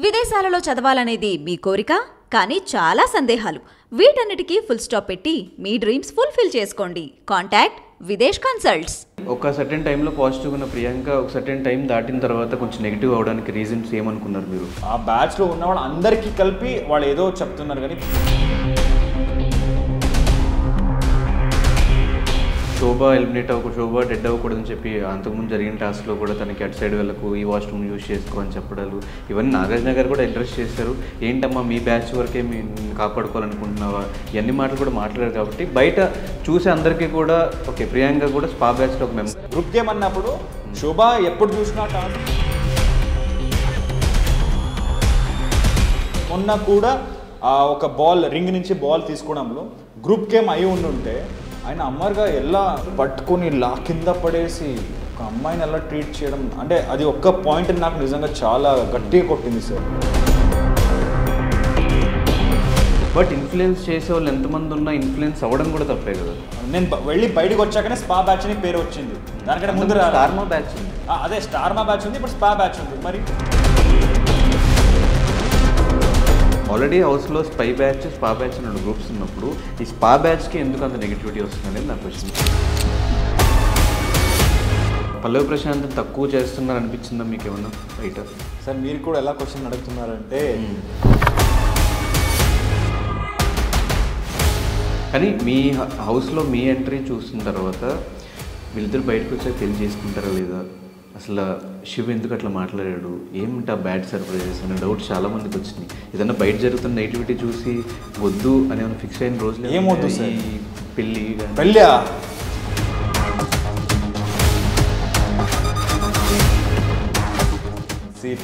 విదేశాలలో చదవాలనేది మీ కోరిక, కానీ చాలా సందేహాలు. వీటన్నిటికీ ఫుల్ స్టాప్ పెట్టి మీ డ్రీమ్స్ ఫుల్ఫిల్ చేసుకోండి. Contact Videsh consults. ఒక సర్టెన్ టైంలో పాజిటివ్ ఉన్న ప్రియాంక ఒక సర్టెన్ టైం దాటిన తర్వాత కొంచెం నెగిటివ్ అవడానికి రీజన్స్ ఏమనుకున్నారు మీరు? ఆ బ్యాచ్లో ఉన్న వాళ్ళు అందరికీ కలిపి వాళ్ళు ఏదో చెప్తున్నారు, కానీ శోభ ఎలిమినేట్ అవ్వకూడదు, శోభ డెడ్ అవ్వకూడదని చెప్పి అంతకుముందు జరిగిన టాస్క్లో కూడా తనకి అటు సైడ్ వెళ్ళకు, ఈ వాష్రూమ్ యూజ్ చేసుకో అని చెప్పడాలు, ఇవన్నీ నాగార్జున గారు కూడా ఇంట్రెస్ట్ చేశారు. ఏంటమ్మా మీ బ్యాచ్ వరకే మేము కాపాడుకోవాలనుకుంటున్నావా, ఇవన్నీ మాటలు కూడా మాట్లాడారు. కాబట్టి బయట చూసే అందరికీ కూడా ఓకే ప్రియాంక కూడా స్పా బ్యాచ్లో ఒక మెంబర్. గ్రూప్ గేమ్ అన్నప్పుడు శోభ ఎప్పుడు చూసినా మొన్న కూడా ఒక బాల్ రింగ్ నుంచి బాల్ తీసుకోవడంలో గ్రూప్ గేమ్ అయి ఉండుంటే ఆయన అమ్మర్గా ఎలా పట్టుకొని లా కింద పడేసి ఒక అమ్మాయిని ఎలా ట్రీట్ చేయడం అంటే అది ఒక్క పాయింట్ నాకు నిజంగా చాలా గట్టిగా కొట్టింది సార్. బట్ ఇన్ఫ్లుయెన్స్ చేసే వాళ్ళు ఎంతమంది ఉన్నా ఇన్ఫ్లుయెన్స్ అవ్వడం కూడా తప్పే కదా. నేను వెళ్ళి బయటకు వచ్చాకనే స్పా బ్యాచ్ అని పేరు వచ్చింది. దానికంటే ముందు స్టార్మా బ్యాచ్ ఉంది. అదే స్టార్మా బ్యాచ్ ఉంది, ఇప్పుడు స్పా బ్యాచ్ ఉంది. మరి ఆల్రెడీ హౌస్లో స్పై బ్యాచ్, స్పా బ్యాచ్ అని 2 గ్రూప్స్ ఉన్నప్పుడు ఈ స్పా బ్యాచ్కి ఎందుకు అంత నెగిటివిటీ వస్తుందనేది నా క్వశ్చన్. పల్లవి ప్రశాంత్ తక్కువ చేస్తున్నారు అనిపించిందా మీకు ఏమన్నా బయట? సార్ మీరు కూడా ఎలా క్వశ్చన్ అడుగుతున్నారంటే, కానీ మీ హౌస్లో మీ ఎంట్రీ చూసిన తర్వాత వీళ్ళిద్దరు బయటకు వచ్చాక పెళ్లి చేసుకుంటారా లేదా, అసలు శివ ఎందుకు అట్లా మాట్లాడాడు, ఏమిటా బ్యాడ్ సర్ప్రైజెస్ అనే డౌట్ చాలా మందికి వచ్చినాయి. ఏదన్నా బయట జరుగుతున్న నెగిటివిటీ చూసి వద్దు అని ఏమైనా ఫిక్స్ అయిన రోజులు ఏమొద్దు సార్? పెళ్ళి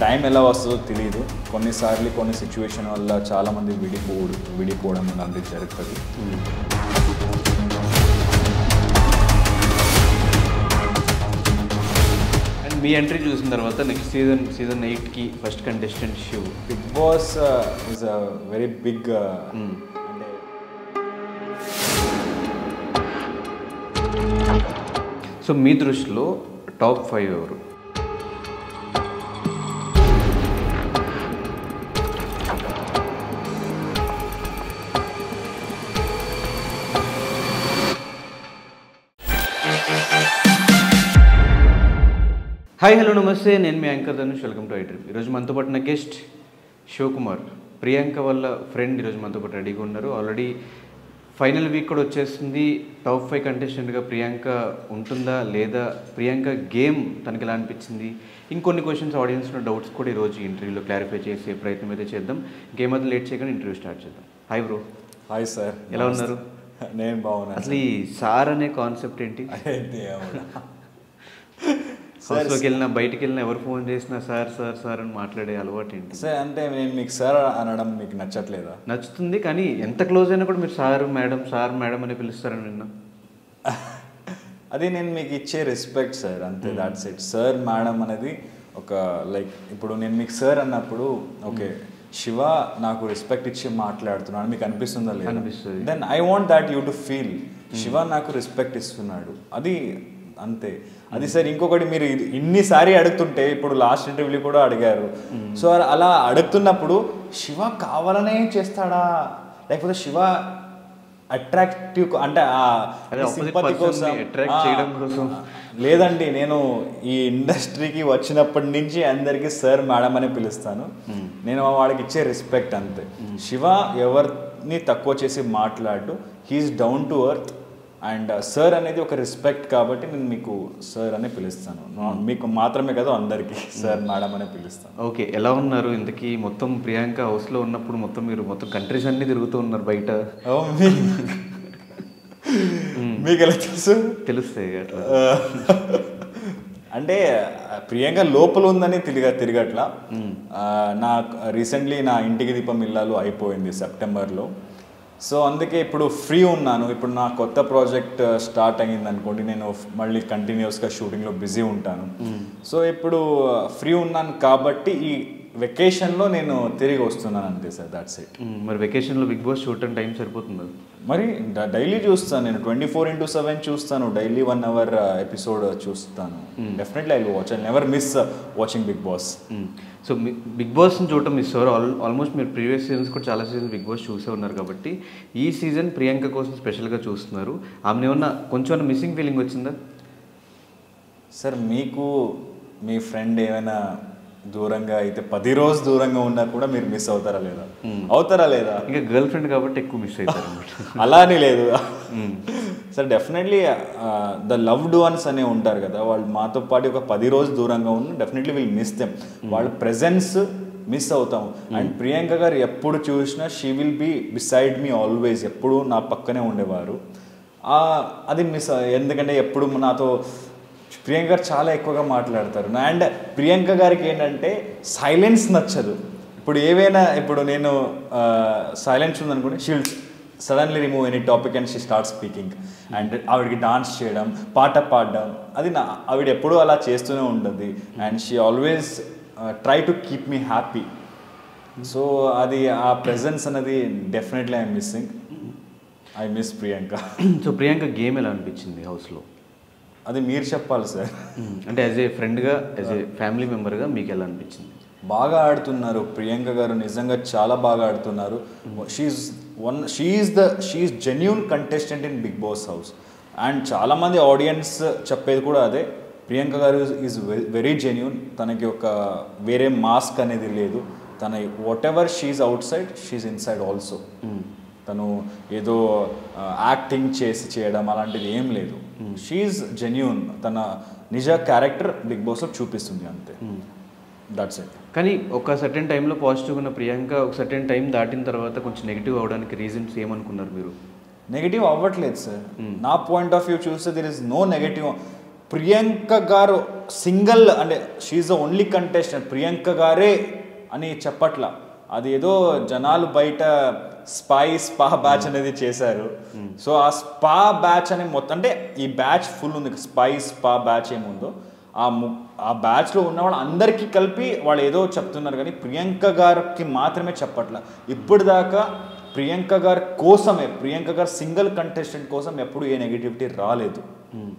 టైం ఎలా వస్తుందో తెలియదు. కొన్నిసార్లు కొన్ని సిచ్యువేషన్ వల్ల చాలామంది విడిపోవడం అలాంటిది జరుగుతుంది. అండ్ మీ ఎంట్రీ చూసిన తర్వాత నెక్స్ట్ సీజన్ 8కి first contestant Shiv. Bigg Boss is a very big so మీ దృష్టిలో టాప్ 5 ఎవరు? హాయ్ హలో నమస్తే, నేను మీ anchor Dhanush. Welcome to iTrip. ఈరోజు మనతో పాటు నా గెస్ట్ శివకుమార్, ప్రియాంక వాళ్ళ ఫ్రెండ్, ఈరోజు మనతో పాటు రెడీగా ఉన్నారు. ఆల్రెడీ ఫైనల్ వీక్ కూడా వచ్చేస్తుంది. టాప్ 5 కంటెస్టెంట్గా ప్రియాంక ఉంటుందా లేదా, ప్రియాంక గేమ్ తనకి ఎలా అనిపించింది, ఇంకొన్ని క్వశ్చన్స్ ఆడియన్స్లో డౌట్స్ కూడా ఈరోజు ఇంటర్వ్యూలో క్లారిఫై చేసే ప్రయత్నం అయితే చేద్దాం. ఇంకేమైనా లేట్ చేయకుండా ఇంటర్వ్యూ స్టార్ట్ చేద్దాం. Hi bro. హాయ్ సార్, ఎలా ఉన్నారు? నేను బాగున్నాను. అసలు ఈ సార్ అనే కాన్సెప్ట్ ఏంటి? హౌస్లోకి వెళ్ళినా బయటికి వెళ్ళినా ఎవరు ఫోన్ చేసినా సార్ సార్ సార్ అని మాట్లాడే అలవాటు ఏంటి సార్? అంటే నేను మీకు సార్ అనడం మీకు నచ్చట్లేదా? నచ్చుతుంది, కానీ ఎంత క్లోజ్ అయినా కూడా మీరు సార్ మేడం అని పిలుస్తారని విన్నా. అది నేను మీకు ఇచ్చే రెస్పెక్ట్ సార్, అంతే. That's it. సార్ మేడం అనేది ఒక లైక్ ఇప్పుడు నేను మీకు సార్ అన్నప్పుడు ఓకే శివ నాకు రెస్పెక్ట్ ఇచ్చి మాట్లాడుతున్నాను మీకు అనిపిస్తుందా లేదా? అనిపిస్తుంది. Then I want that you to feel Shiva నాకు రెస్పెక్ట్ ఇస్తున్నాడు, అది అంతే. అది సార్ ఇంకొకటి, మీరు ఇన్నిసారి అడుగుతుంటే ఇప్పుడు లాస్ట్ ఇంటర్వ్యూలో కూడా అడిగారు. సో అలా అడుగుతున్నప్పుడు శివ కావాలనే చేస్తాడా, లేకపోతే శివ అట్రాక్టివ్ అంటే సింపతి కోసం? లేదండి, నేను ఈ ఇండస్ట్రీకి వచ్చినప్పటి నుంచి అందరికీ సార్ మేడం అని పిలుస్తాను. నేను వాడికి ఇచ్చే రెస్పెక్ట్ అంతే. శివ ఎవరిని తక్కువ చేసి మాట్లాడు, he's down to earth. And sir అనేది ఒక రెస్పెక్ట్ కాబట్టి నేను మీకు సార్ అని పిలుస్తాను. మీకు మాత్రమే కదా, అందరికీ సార్ మేడం అని పిలుస్తాను. ఓకే, ఎలా ఉన్నారు ఇంతకీ? మొత్తం ప్రియాంక హౌస్లో ఉన్నప్పుడు మీరు మొత్తం కంట్రీస్ అన్నీ తిరుగుతూ ఉన్నారు బయట. మీకు ఎలా తెలుసు? తెలుస్తాయి అట్లా. అంటే ప్రియాంక లోపల ఉందని తిరగట్లా. నా రీసెంట్లీ నా ఇంటికి దీపం ఇల్లాలు అయిపోయింది సెప్టెంబర్లో. సో అందుకే ఇప్పుడు ఫ్రీ ఉన్నాను. ఇప్పుడు నా కొత్త ప్రాజెక్ట్ స్టార్ట్ అయ్యింది అనుకోండి, నేను మళ్ళీ కంటిన్యూస్గా షూటింగ్లో బిజీ ఉంటాను. సో ఇప్పుడు ఫ్రీ ఉన్నాను కాబట్టి ఈ వెకేషన్లో నేను తిరిగి వస్తున్నాను అంతే సార్, దాట్స్ ఇట్. మరి వెకేషన్లో బిగ్ బాస్ చూడటం టైం సరిపోతుంది? మరి డైలీ చూస్తాను నేను, 24/7 చూస్తాను, డైలీ 1 hour ఎపిసోడ్ చూస్తాను. Definitely I will watch, I never miss watching Bigg Boss. So Bigg బాస్ని చూడటం మిస్ అవ్వరు. ఆల్మోస్ట్ మీరు ప్రీవియస్ సీజన్స్ కూడా చాలా సీజన్స్ బిగ్ బాస్ చూసే ఉన్నారు కాబట్టి ఈ సీజన్ ప్రియాంక కోసం స్పెషల్గా చూస్తున్నారు. ఆమె ఏమన్నా కొంచెం మిస్సింగ్ ఫీలింగ్ వచ్చిందా సార్? మీకు మీ ఫ్రెండ్ ఏమైనా దూరంగా అయితే 10 రోజు దూరంగా ఉన్నా కూడా మీరు మిస్ అవుతారా లేదా? అవుతారా లేదా? ఇంకా గర్ల్ ఫ్రెండ్ కాబట్టి ఎక్కువ మిస్ అవుతారు అలా అని లేదు sir. Definitely the loved ones అనే ఉంటారు కదా, వాళ్ళు మాతో పాటు ఒక 10 రోజు దూరంగా ఉన్న డెఫినెట్లీ విల్ మిస్ దెమ్. వాళ్ళ ప్రెజెన్స్ మిస్ అవుతాము. అండ్ ప్రియాంక గారు ఎప్పుడు చూసినా she will be beside me always, ఎప్పుడు నా పక్కనే ఉండేవారు. అది మిస్, ఎందుకంటే ఎప్పుడు నాతో ప్రియాంక గారు చాలా ఎక్కువగా మాట్లాడతారు. అండ్ ప్రియాంక గారికి ఏంటంటే సైలెన్స్ నచ్చదు. ఇప్పుడు నేను సైలెన్స్ ఉందనుకోండి, she'll suddenly remove any topic and she start speaking. And ఆవిడకి డాన్స్ చేయడం, పాట పాడడం, అది ఆవిడ ఎప్పుడూ అలా చేస్తూనే ఉంటుంది. And she always try to keep me happy. So అది ఆ ప్రెజెన్స్ అనేది definitely I'm missing. I miss Priyanka. So Priyanka game ఎలా అనిపించింది హౌస్లో? అది మీరు చెప్పాలి సార్. అంటే యాజ్ ఏ ఫ్రెండ్గా, యాజ్ ఏ ఫ్యామిలీ మెంబర్గా మీకు ఎలా అనిపించింది? బాగా ఆడుతున్నారు ప్రియాంక గారు, నిజంగా చాలా బాగా ఆడుతున్నారు. She's genuine contestant in Bigg Boss house. And చాలామంది ఆడియన్స్ చెప్పేది కూడా అదే, ప్రియాంక గారు ఈజ్ వెరీ జెన్యూన్. తనకి ఒక వేరే మాస్క్ అనేది లేదు. తన whatever she's outside, she's inside also. తను ఏదో యాక్టింగ్ చేయడం అలాంటిది ఏం లేదు. She's genuine. తన నిజ క్యారెక్టర్ బిగ్ బాస్లో చూపిస్తుంది అంతే. That's it. కానీ ఒక సర్టెన్ టైంలో పాజిటివ్ ఉన్న ప్రియాంక ఒక సర్టెన్ టైం దాటిన తర్వాత కొంచెం నెగిటివ్ అవడానికి రీజన్స్ ఏమనుకున్నారు మీరు? నెగిటివ్ అవ్వట్లేదు సార్. నా పాయింట్ ఆఫ్ వ్యూ చూస్తే there is no negative. Priyanka గారు సింగిల్ అంటే she's the only contestant, Priyanka గారే అని చెప్పట్లా. అది ఏదో జనాలు బయట స్పా బ్యాచ్ అనేది చేశారు. సో ఆ స్పా బ్యాచ్ అనే మొత్తం, అంటే ఈ బ్యాచ్ ఫుల్ ఉంది, స్పా బ్యాచ్ ఏముందో ఆ బ్యాచ్లో ఉన్న వాళ్ళు అందరికీ కలిపి వాళ్ళు ఏదో చెప్తున్నారు, కానీ ప్రియాంక గారికి మాత్రమే చెప్పట్ల. ఇప్పటిదాకా ప్రియాంక గారి కోసమే, ప్రియాంక గారు సింగిల్ కంటెస్టెంట్ కోసం ఎప్పుడు ఏ నెగిటివిటీ రాలేదు.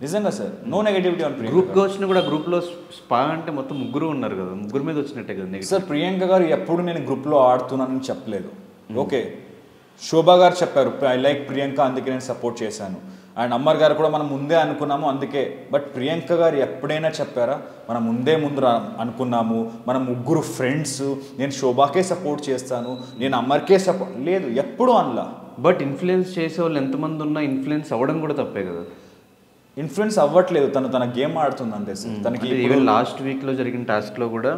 నిజంగా sir, no negativity on Priyanka. గ్రూప్గా వచ్చిన కూడా గ్రూప్లో స్పా అంటే మొత్తం ముగ్గురు ఉన్నారు కదా, ముగ్గురు మీద వచ్చినట్టే కదా సార్. ప్రియాంక గారు ఎప్పుడు నేను గ్రూప్లో ఆడుతున్నానని చెప్పలేదు. ఓకే, శోభా గారు చెప్పారు ఐ లైక్ ప్రియాంక, అందుకే నేను సపోర్ట్ చేశాను. అండ్ అమ్మర్ గారు కూడా మనం ముందే అనుకున్నాము అందుకే. బట్ ప్రియాంక గారు ఎప్పుడైనా చెప్పారా మనం ముందు అనుకున్నాము, మనం ముగ్గురు ఫ్రెండ్స్, నేను శోభాకే సపోర్ట్ చేస్తాను, నేను అమ్మర్కే సపోర్ట్ లేదు, ఎప్పుడు అనలా. బట్ ఇన్ఫ్లుయెన్స్ చేసే వాళ్ళు ఎంతమంది ఉన్నా ఇన్ఫ్లుయెన్స్ అవ్వడం కూడా తప్పే కదా. ఇన్ఫ్లుయెన్స్ అవ్వట్లేదు, తన గేమ్ ఆడుతుంది అంతే సార్. తనకి ఈవెన్ లాస్ట్ వీక్లో జరిగిన టాస్క్లో కూడా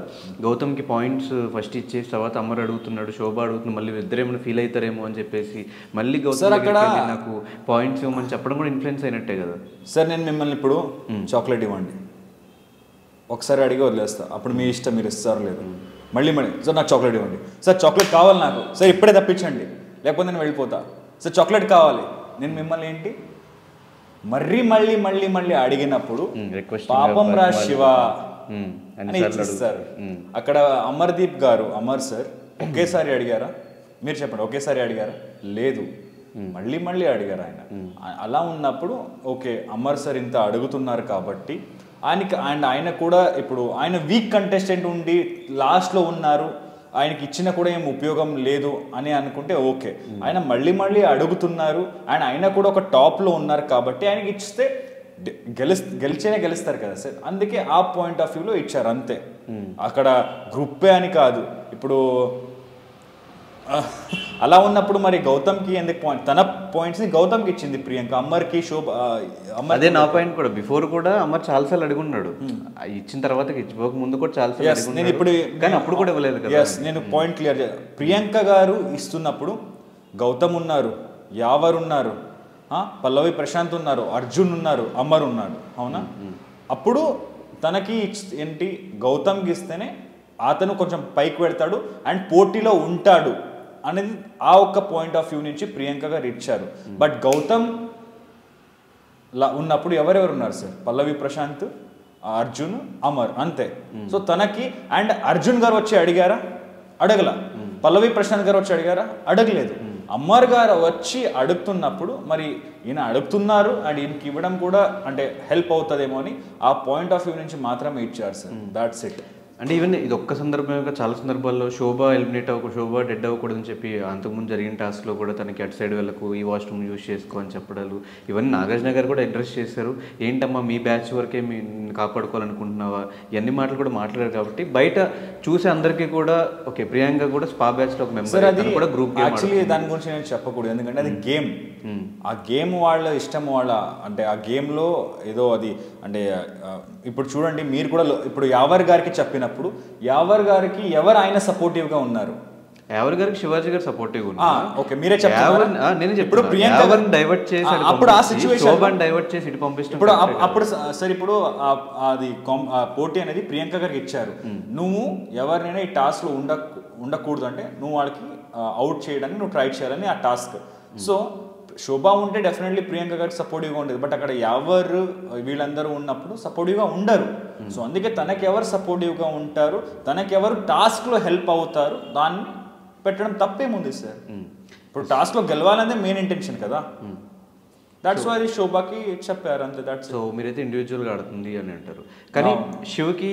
గౌతమ్కి పాయింట్స్ ఫస్ట్ ఇచ్చేసి తర్వాత అమ్మర్ అడుగుతున్నాడు, శోభ అడుగుతున్నాడు, మళ్ళీ ఇద్దరు ఏమైనా ఫీల్ అవుతారేమో అని చెప్పేసి మళ్ళీ గౌతమ్ అక్కడ నాకు పాయింట్స్ ఇవ్వమని చెప్పడం కూడా ఇన్ఫ్లుయెన్స్ అయినట్టే కదా సార్. నేను మిమ్మల్ని ఇప్పుడు చాక్లెట్ ఇవ్వండి, ఒకసారి అడిగి వదిలేస్తా, అప్పుడు మీ ఇష్టం, మీరు ఇస్తారు లేదు. మళ్ళీ సార్ నాకు చాక్లెట్ ఇవ్వండి, సార్ చాక్లెట్ కావాలి నాకు, సార్ ఇప్పుడే తప్పించండి లేకపోతే నేను వెళ్ళిపోతా, సార్ చాక్లెట్ కావాలి. నేను మిమ్మల్ని ఏంటి మళ్ళీ అడిగినప్పుడు పాపం రా శివ అని ఇస్తారు. అక్కడ అమర్దీప్ గారు, అమర్ సార్ ఒకేసారి అడిగారా? మీరు చెప్పండి, ఒకేసారి అడిగారా? లేదు, మళ్ళీ అడిగారు ఆయన. అలా ఉన్నప్పుడు ఓకే, అమర్ సార్ ఇంత అడుగుతున్నారు కాబట్టి ఆయన కూడా ఇప్పుడు ఆయన వీక్ కంటెస్టెంట్ ఉండి లాస్ట్లో ఉన్నారు, ఆయనకి ఇచ్చిన కూడా ఏం ఉపయోగం లేదు అని అనుకుంటే ఓకే. ఆయన మళ్ళీ అడుగుతున్నారు అండ్ ఆయన కూడా ఒక టాప్లో ఉన్నారు కాబట్టి ఆయనకి ఇస్తే గెలుస్తారు కదా సార్. అందుకే ఆ పాయింట్ ఆఫ్ వ్యూలో ఇచ్చారు అంతే. అక్కడ గ్రూప్పే అని కాదు. ఇప్పుడు అలా ఉన్నప్పుడు మరి గౌతమ్కి ఎందుకు పాయింట్, తన పాయింట్స్ని గౌతమ్కి ఇచ్చింది ప్రియాంక, అమ్మర్కి శోభ. అదే నా పాయింట్ కూడా, బిఫోర్ కూడా అమ్మర్ చాలాసార్లు అడుగున్నాడు, ఇచ్చిన తర్వాత ఇచ్చిపోక ముందు కూడా చాలాసార్లు నేను ఇప్పుడు కానీ అప్పుడు కూడా ఇవ్వలేదు కదా. నేను పాయింట్ క్లియర్ చేయాలి. ప్రియాంక గారు ఇస్తున్నప్పుడు గౌతమ్ ఉన్నారు, యావర్ ఉన్నారు, పల్లవి ప్రశాంత్ ఉన్నారు, అర్జున్ ఉన్నారు, అమర్ ఉన్నాడు, అవునా? అప్పుడు తనకి ఏంటి గౌతమ్కి ఇస్తేనే అతను కొంచెం పైకి వెళ్తాడు అండ్ పోటీలో ఉంటాడు అనేది ఆ ఒక్క పాయింట్ ఆఫ్ వ్యూ నుంచి ప్రియాంక గారు ఇచ్చారు. బట్ గౌతమ్ ఉన్నప్పుడు ఎవరెవరు ఉన్నారు సార్? పల్లవి ప్రశాంత్, అర్జున్, అమర్ అంతే. సో తనకి అండ్ అర్జున్ గారు వచ్చి అడిగారా? అడగల. పల్లవి ప్రశాంత్ గారు వచ్చి అడిగారా? అడగలేదు. అమర్ గారు వచ్చి అడుగుతున్నప్పుడు మరి ఈయన అడుగుతున్నారు అండ్ ఈయనకి ఇవ్వడం కూడా అంటే హెల్ప్ అవుతుందేమో అని ఆ పాయింట్ ఆఫ్ వ్యూ నుంచి మాత్రమే ఇచ్చారు సార్. That's it. అంటే ఈవెన్ ఇది ఒక్క సందర్భంగా చాలా సందర్భాల్లో శోభ ఎలిమినేట్ శోభ డెడ్ అవ్వకూడదని చెప్పి అంతకుముందు జరిగిన టాస్క్లో కూడా తనకి అటు సైడ్ వెళ్ళకు, ఈ వాష్రూమ్ యూజ్ చేసుకో అని చెప్పడాలు ఇవన్నీ నాగార్జున గారు కూడా అడ్రస్ చేశారు. ఏంటమ్మా మీ బ్యాచ్ వరకే మీ కాపాడుకోవాలనుకుంటున్నావా, ఇవన్నీ మాటలు కూడా మాట్లాడారు. కాబట్టి బయట చూసే అందరికీ కూడా ఓకే ప్రియాంక కూడా స్పా బ్యాచ్లో ఒక మెంబర్, అది కూడా గ్రూప్. యాక్చువల్లీ దాని గురించి నేను చెప్పకూడదు, ఎందుకంటే అది గేమ్. ఆ గేమ్ వాళ్ళ ఇష్టం, వాళ్ళ అంటే ఆ గేమ్లో ఏదో అది అంటే ఇప్పుడు చూడండి మీరు కూడా ఇప్పుడు యావర్ గారికి చెప్పినప్పుడు యావర్ గారికి ఎవరు ఆయన సపోర్టివ్గా ఉన్నారు? యావర్ గారికి శివాజీ గారు సపోర్టివ్ ఉన్నారు. ఓకే మీరే చెప్పారు. నేను ఇప్పుడు ప్రియాంక డైవర్ట్ చేసి అప్పుడు ఆ సిచ్యువేషన్ డైవర్ట్ చేసి ఇటు పంపిస్తాం. ఇప్పుడు అప్పుడు సరే ఇప్పుడు అది పోటీ అనేది ప్రియాంక గారికి ఇచ్చారు. నువ్వు ఎవరినైనా ఈ టాస్క్ లో ఉండకూడదు అంటే నువ్వు వాళ్ళకి అవుట్ చేయడానికి నువ్వు ట్రై చేయాలని ఆ టాస్క్. సో శోభ ఉంటే డెఫినెట్లీ ప్రియాంక గారికి సపోర్టివ్గా ఉండేది. బట్ అక్కడ ఎవరు వీళ్ళందరూ ఉన్నప్పుడు సపోర్టివ్గా ఉండరు. సో అందుకే తనకెవరు సపోర్టివ్గా ఉంటారు, తనకెవరు టాస్క్లో హెల్ప్ అవుతారు దాన్ని పెట్టడం తప్పేముంది సార్. ఇప్పుడు టాస్క్లో గెలవాలనే మెయిన్ ఇంటెన్షన్ కదా. దాట్స్ వై శోభకి చెప్పారు అంతే. దాట్స్. సో మీరైతే ఇండివిజువల్గా ఆడుతుంది అని అంటారు. కానీ శివకి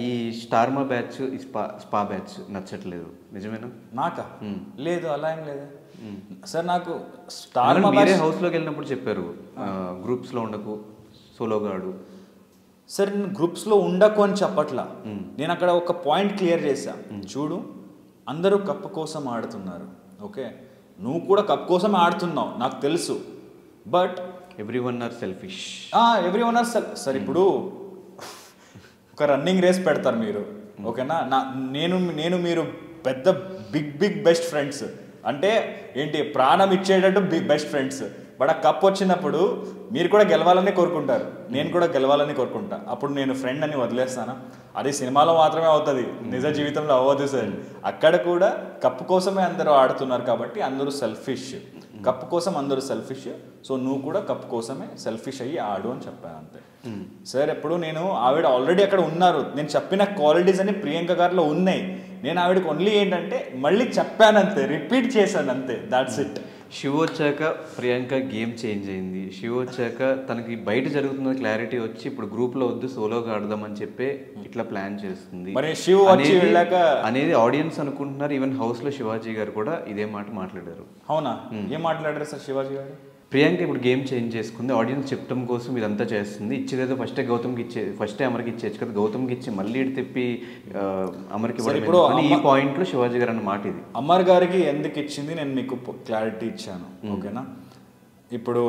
ఈ స్టార్మా బ్యాచ్, ఈ స్పా బ్యాచ్ నచ్చట్లేదు, నిజమేనా? నాకా? లేదు, అలా ఏం లేదు సార్. నాకు స్టార్మా మీరే హౌస్లోకి వెళ్ళినప్పుడు చెప్పారు గ్రూప్స్లో ఉండకు, సోలోగా ఆడు. సార్ నేను గ్రూప్స్లో ఉండకు అని చెప్పట్లా. నేను అక్కడ ఒక పాయింట్ క్లియర్ చేశా. చూడు, అందరూ కప్పు కోసం ఆడుతున్నారు, ఓకే, నువ్వు కూడా కప్ కోసం ఆడుతున్నావు నాకు తెలుసు. But everyone are selfish. Everyone are sir ఇప్పుడు ఒక రన్నింగ్ రేస్ పెడతారు మీరు, ఓకేనా? నేను మీరు పెద్ద బిగ్ బెస్ట్ ఫ్రెండ్స్ అంటే ఏంటి, ప్రాణం ఇచ్చేటట్టు బెస్ట్ ఫ్రెండ్స్. బట్ ఆ కప్ వచ్చినప్పుడు మీరు కూడా గెలవాలని కోరుకుంటారు, నేను కూడా గెలవాలని కోరుకుంటా. అప్పుడు నేను ఫ్రెండ్ అని వదిలేస్తానా? అది సినిమాలో మాత్రమే అవుతుంది, నిజ జీవితంలో అవ్వదు సార్. అక్కడ కూడా కప్పు కోసమే అందరూ ఆడుతున్నారు కాబట్టి అందరూ సెల్ఫిష్. కప్పు కోసం అందరూ సెల్ఫిష్. సో నువ్వు కూడా కప్పు కోసమే సెల్ఫిష్ అయ్యి ఆడు అని చెప్పాను అంతే సార్. ఎప్పుడు నేను ఆవిడ ఆల్రెడీ అక్కడ ఉన్నారు, నేను చెప్పిన క్వాలిటీస్ అన్ని ప్రియాంక గారిలో ఉన్నాయి. నేను ఆవిడకి ఓన్లీ ఏంటంటే మళ్ళీ చెప్పాను అంతే, రిపీట్ చేశాను అంతే. That's it. శివ వచ్చాక ప్రియాంక గేమ్ చేంజ్ అయింది. శివ వచ్చాక తనకి బయట జరుగుతున్న క్లారిటీ వచ్చి ఇప్పుడు గ్రూప్లో వద్దు సోలోగా ఆడదామని చెప్పి ఇట్లా ప్లాన్ చేస్తుంది. మరి శివ వచ్చి వెళ్ళాక అనేది ఆడియన్స్ అనుకుంటున్నారు. ఈవెన్ హౌస్లో శివాజీ గారు కూడా ఇదే మాట మాట్లాడారు. అవునా? ఏం మాట్లాడారు సార్ శివాజీ గారు? ప్రియాంక ఇప్పుడు గేమ్ చేంజ్ చేసుకుంది, ఆడియన్స్ చెప్పడం కోసం ఇదంతా చేస్తుంది. ఇచ్చేదేదో ఫస్టే అమర్కి ఇచ్చేచ్చు కదా, గౌతమ్కి ఇచ్చి మళ్ళీ ఇటు తిప్పి అమర్కి ఇప్పుడు ఈ పాయింట్లో శివాజీ గారు అన్న మాట ఇది. అమర్ గారికి ఎందుకు ఇచ్చింది నేను మీకు క్లారిటీ ఇచ్చాను, ఓకేనా? ఇప్పుడు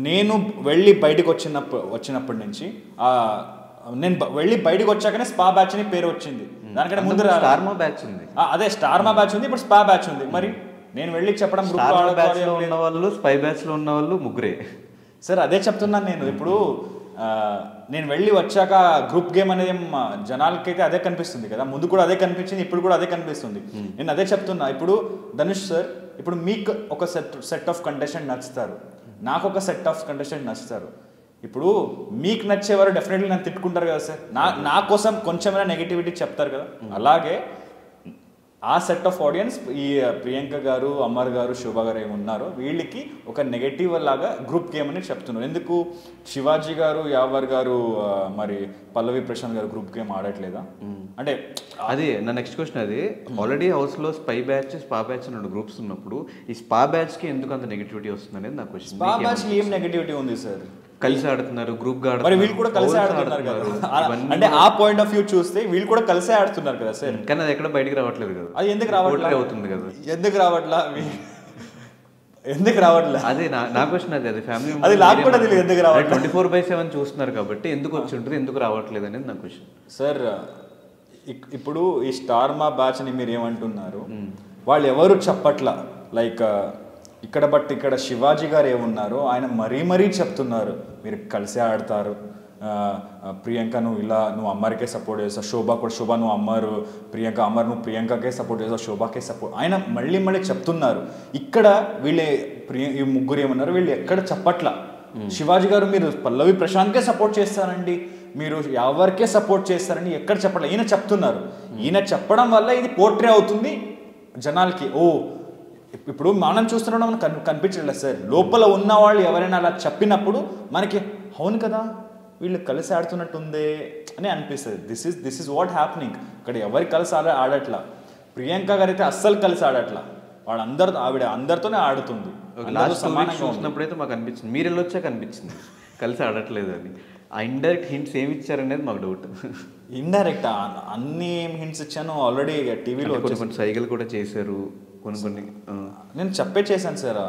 నేను వెళ్ళి బయటకు వచ్చినప్పటి నుంచి నేను వెళ్ళి బయటకు వచ్చాకనే స్పా బ్యాచ్ అని పేరు వచ్చింది. దానికంటే ముందు స్టార్మా బ్యాచ్ ఉంది. అదే స్టార్మా బ్యాచ్ ఉంది, ఇప్పుడు స్పా బ్యాచ్ ఉంది. మరి నేను వెళ్ళి చెప్పడం ఉన్న వాళ్ళు స్పై బ్యాచ్ లో ఉన్న వాళ్ళు ముగ్గురే సార్. అదే చెప్తున్నాను నేను. ఇప్పుడు నేను వెళ్ళి వచ్చాక గ్రూప్ గేమ్ అనేది జనాలకైతే అదే కనిపిస్తుంది కదా, ముందు కూడా అదే కనిపించింది, ఇప్పుడు కూడా అదే కనిపిస్తుంది. నేను అదే చెప్తున్నా. ఇప్పుడు ధనుష్ సార్, ఇప్పుడు మీకు ఒక సెట్ ఆఫ్ కంటెస్టెంట్ నచ్చుతారు, నాకు ఒక సెట్ ఆఫ్ కంటెస్టెంట్ నచ్చుతారు. ఇప్పుడు మీకు నచ్చేవారు డెఫినెట్లీ నన్ను తిట్టుకుంటారు కదా సార్, నా కోసం కొంచెమైనా నెగిటివిటీ చెప్తారు కదా. అలాగే ఆ సెట్ ఆఫ్ ఆడియన్స్ ఈ ప్రియాంక గారు, అమర్ గారు, శోభ గారు ఏమున్నారో వీళ్ళకి ఒక నెగటివ్ లాగా గ్రూప్ గేమ్ అని చెప్తున్నారు. ఎందుకు శివాజీ గారు, యావర్ గారు, మరి పల్లవి ప్రశాంత్ గారు గ్రూప్ గేమ్ ఆడట్లేదా అంటే అది నా నెక్స్ట్ క్వశ్చన్. అది ఆల్రెడీ హౌస్లో స్పై బ్యాచ్, స్పా బ్యాచ్ అన్న గ్రూప్స్ ఉన్నప్పుడు ఈ స్పా బ్యాచ్కి ఎందుకు అంత నెగిటివిటీ వస్తుంది అనేది నా క్వశ్చన్. స్పా బ్యాచ్కి ఏం నెగిటివిటీ ఉంది సార్? కలిసి ఆడుతున్నారు, గ్రూప్ గా ఆడుతున్నారు, వీళ్ళు కూడా కలిసి ఆడుతున్నారు కదా. అంటే ఆ పాయింట్ ఆఫ్ వ్యూ చూస్తే వీళ్ళు కూడా కలిసే ఆడుతున్నారు కదా సార్. కానీ అది ఎక్కడ బయటకు రావట్లేదు కదా. అది ఎందుకు రావట్లేదు అవుతుంది కదా, ఎందుకు రావట్లా? ఎందుకు రావట్లేదు అదే నా క్వశ్చన్. అది ఫ్యామిలీ అది నాకు కూడా తెలియదు ఎందుకు రావట్లేదు. 24/7 చూస్తున్నారు కాబట్టి ఎందుకు వచ్చి ఉంటుంది, ఎందుకు రావట్లేదు అనేది నా క్వశ్చన్ సార్. ఇప్పుడు ఈ స్టార్మా బ్యాచ్ అని మీరు ఏమంటున్నారు, వాళ్ళు ఎవరు చెప్పట్లా. లైక్ ఇక్కడ శివాజీ గారు ఏమున్నారో ఆయన మరీ చెప్తున్నారు మీరు కలిసే ఆడతారు, ప్రియాంక నువ్వు అమ్మరికే సపోర్ట్ చేస్తావు, శోభ నువ్వు అమ్మరు, అమర్ నువ్వు ప్రియాంకకే సపోర్ట్ చేస్తావు, శోభకే సపోర్ట్, ఆయన మళ్ళీ చెప్తున్నారు. ఇక్కడ ఈ ముగ్గురు ఏమన్నారు, వీళ్ళు ఎక్కడ చెప్పట్లా. శివాజీ గారు మీరు పల్లవి ప్రశాంత్కే సపోర్ట్ చేస్తారండి, మీరు ఎవరికే సపోర్ట్ చేస్తారని ఎక్కడ చెప్పట్లేదు, ఈయన చెప్తున్నారు. ఈయన చెప్పడం వల్ల ఇది పోర్ట్రే అవుతుంది జనాలకి. ఓ ఇప్పుడు మనం చూస్తున్నాం మనకు కనిపించట్లేదు సార్, లోపల ఉన్న వాళ్ళు ఎవరైనా అలా చెప్పినప్పుడు మనకి అవును కదా వీళ్ళు కలిసి ఆడుతున్నట్టుందే అని అనిపిస్తుంది. This is what happening. ఇక్కడ ఎవరికి కలిసి ఆడట్లా. ప్రియాంక గారు అయితే అస్సలు కలిసి ఆడట్లా, ఆవిడ అందరితోనే ఆడుతుంది. చూసినప్పుడైతే మాకు అనిపించింది, మీరు వెళ్ళొచ్చాక అనిపించింది కలిసి ఆడట్లేదు అని. ఆ ఇండైరెక్ట్ హింట్స్ ఏమి ఇచ్చారనేది మాకు డౌట్. ఇండైరెక్ట్ అన్ని ఏం హింట్స్ ఇచ్చాను ఆల్రెడీ టీవీలో కొన్ని సైకిల్ కూడా చేశారు కొన్ని. నేను చేశాను సార్,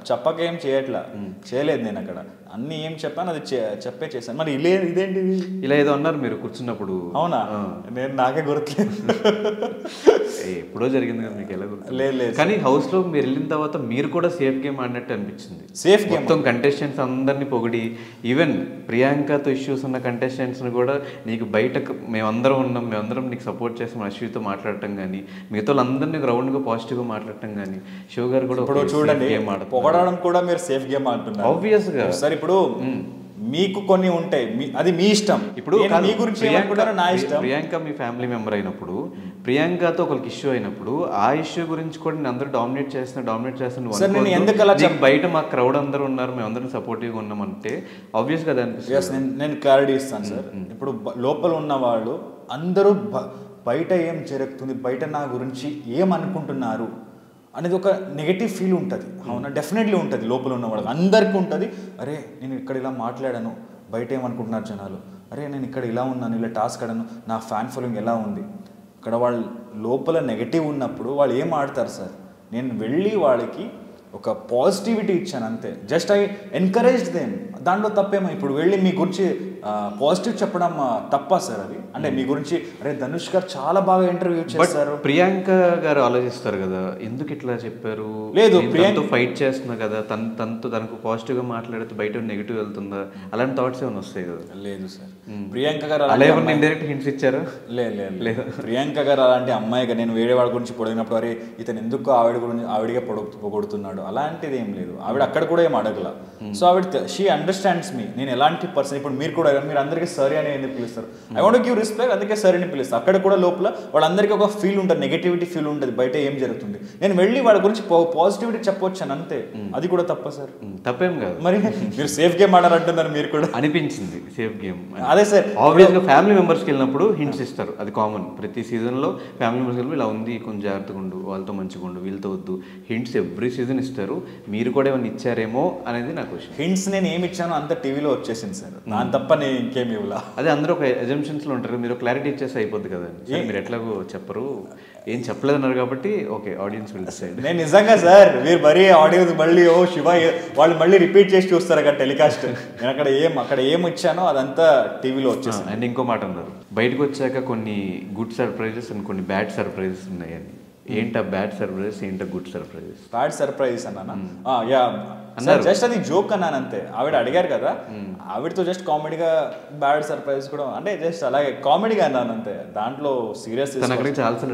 చెప్పక ఏం చేయలేదు నేను అక్కడ. అన్ని ఏం చెప్పాను అది చేశాను. మరి ఇదేంటి ఇలా ఏదో అన్నారు మీరు కూర్చున్నప్పుడు? అవునా, నాకే గుర్తులేదు. ఎప్పుడో జరిగింది కదా మీకు, ఎలా గుర్తు? లేదు. కానీ హౌస్ లో మీరు వెళ్ళిన తర్వాత మీరు కూడా సేఫ్ గేమ్ ఆడినట్టు అనిపించింది. సేఫ్ గేమ్ మొత్తం కంటెస్టెంట్స్ అందరినీ పొగిడి, ఈవెన్ ప్రియాంకతో ఇష్యూస్ ఉన్న కంటెస్టెంట్స్ ని కూడా నీకు బయటకు మేమందరం నీకు సపోర్ట్ చేస్తాం అశ్వితో మాట్లాడటం కానీ, మిగతా వాళ్ళందరినీ గ్రౌండ్ గా పాజిటివ్ గా మాట్లాడటం కానీ, శివ గారు కూడా ఇప్పుడు చూడండి పొగడడం కూడా మీరు సేఫ్ గేమ్ అంటున్నారు. ఆబ్వియస్ గా సార్ ఇప్పుడు మీకు కొన్ని ఉంటాయి, అది మీ ఇష్టం. ఇప్పుడు మీ గురించి నా ఇష్టం. ప్రియాంక మీ ఫ్యామిలీ మెంబర్ అయినప్పుడు, ప్రియాంకతో ఒకరికి ఇష్యూ అయినప్పుడు ఆ ఇష్యూ గురించి కూడా నేను అందరూ డామినేట్ చేస్తాను. బయట మా క్రౌడ్ అందరూ ఉన్నారు, మేము అందరం సపోర్టివ్ గా ఉన్నామంటే ఆబ్వియస్ గా అనిపిస్తుంది. నేను క్లారిటీ ఇస్తాను సార్. ఇప్పుడు లోపల ఉన్న వాళ్ళు అందరూ బయట ఏం జరుగుతుంది, బయట నా గురించి ఏమనుకుంటున్నారు అనేది ఒక నెగటివ్ ఫీల్ ఉంటుంది. అవునా, డెఫినెట్లీ ఉంటుంది. లోపల ఉన్న వాళ్ళకి అందరికీ ఉంటుంది. అరే నేను ఇక్కడ ఇలా మాట్లాడాను, బయట ఏమనుకుంటున్నారు జనాలు, అరే నేను ఇక్కడ ఇలా ఉన్నాను, ఇలా టాస్క్ ఆడాను, నా ఫ్యాన్ ఫాలోయింగ్ ఎలా ఉంది. ఇక్కడ వాళ్ళు లోపల నెగటివ్ ఉన్నప్పుడు వాళ్ళు ఏం ఆడతారు సార్? నేను వెళ్ళి వాళ్ళకి ఒక పాజిటివిటీ ఇచ్చాను అంతే. Just I encouraged them. దాంట్లో తప్పేమో. ఇప్పుడు వెళ్ళి మీ గురించి పాజిటివ్ చెప్పడం తప్ప సార్ అది? అంటే మీ గురించి అరే ధనుష్ గారు చాలా బాగా ఇంటర్వ్యూ చేస్తారు. ప్రియాంక గారు ఆలోచిస్తారు కదా, ఎందుకు ఇట్లా చెప్పారు? లేదు, ప్రియాంక ఫైట్ చేస్తున్నా కదా, తనకు పాజిటివ్ గా మాట్లాడితే బయట నెగిటివ్ వెళ్తుందా, అలాంటి థాట్స్ ఏమైనా వస్తాయి కదా? లేదు సార్, ప్రియాంక గారు అలా ఏమన్నా ఇండైరెక్ట్ హింట్స్ ఇచ్చారు? లేదు. ప్రియాంక గారు అలాంటి అమ్మాయిగా నేను వేరే వాడి గురించి పొడిగినప్పుడు అరే ఇతను ఎందుకు ఆవిడగా పొగుడుతున్నాడు అలాంటిది ఏం లేదు. ఆవిడ అక్కడ కూడా ఏం అడగల. సో ఆవిడ షీ అండర్స్టాండ్స్ మీ. నేను ఎలాంటి పర్సన్, ఇప్పుడు మీరు కూడా మీరు అందరికీ సరే అని ఎందుకు పిలుస్తారు? ఐ వాంట్ గివ్ రెస్పెక్ట్, అందుకే సరే అని పిలుస్తారు. అక్కడ కూడా లోపల వాళ్ళందరికీ ఒక ఫీల్ ఉంటుంది, నెగటివిటీ ఫీల్ ఉంటుంది, బయట ఏం జరుగుతుంది. నేను వెళ్ళి వాళ్ళ గురించి పాజిటివిటీ చెప్పొచ్చాను అంతే. అది కూడా తప్ప సార్? తప్పేం కాదు. మరి మీరు సేఫ్ గేమ్ ఆడారంటున్నారు, మీరు కూడా అనిపించింది సేఫ్ గేమ్. అదే సార్, ఆబ్వియస్ గా ఫ్యామిలీ మెంబర్స్కి వెళ్ళినప్పుడు హింట్స్ ఇస్తారు, అది కామన్. ప్రతి సీజన్ లో ఫ్యామిలీ మెంబర్స్ వెళ్ళి ఇలా ఉంది, కొంచెం జాగ్రత్తగా ఉండు, వాళ్ళతో మంచిగా ఉండు, వీళ్ళతో వద్దు, హింట్స్ ఎవ్రీ సీజన్ ఇస్తారు. మీరు కూడా ఏమైనా ఇచ్చారేమో అనేది నా క్వశ్చన్. హింట్స్ నేను ఏమి ఇచ్చానో అంత టీవీలో వచ్చేసింది సార్, దాని తప్ప నేను ఇంకేమి ఇవ్వలా. అదే అందరూ ఒక ఎజంప్షన్స్ లో ఉంటారు, మీరు క్లారిటీ ఇచ్చేసి అయిపోద్ది కదా. మీరు ఎట్లాగో చెప్పరు, ఏం చెప్పలేదన్నారు కాబట్టి ఓకే, ఆడియన్స్ విల్ డిసైడ్. నేను నిజంగా సార్, మీరు మరీ ఆడియన్స్ మళ్ళీ ఓ శివ వాళ్ళు మళ్ళీ రిపీట్ చేసి చూస్తారు అక్కడ టెలికాస్ట్. నేను అక్కడ ఏం ఇచ్చానో అదంతా టీవీలో వచ్చేసింది. అండ్ ఇంకో మాట అన్నారు, బయటకు వచ్చాక కొన్ని గుడ్ సర్ప్రైజెస్ అండ్ కొన్ని బ్యాడ్ సర్ప్రైజెస్ ఉన్నాయని. ఏంటా బ్యాడ్ సర్ప్రైజెస్, ఏంటో గుడ్ సర్ప్రైజెస్? బ్యాడ్ సర్ప్రైజెస్ అన్నానా? జస్ట్ అది జోక్ అన్నాను అంతే. ఆవిడ అడిగారు కదా, ఆవిడతో జస్ట్ కామెడీగా బ్యాడ్ సర్ప్రైజ్ కూడా అంటే జస్ట్ అలాగే కామెడీగా అన్నాను అంతే. దాంట్లో సీరియస్ చాలా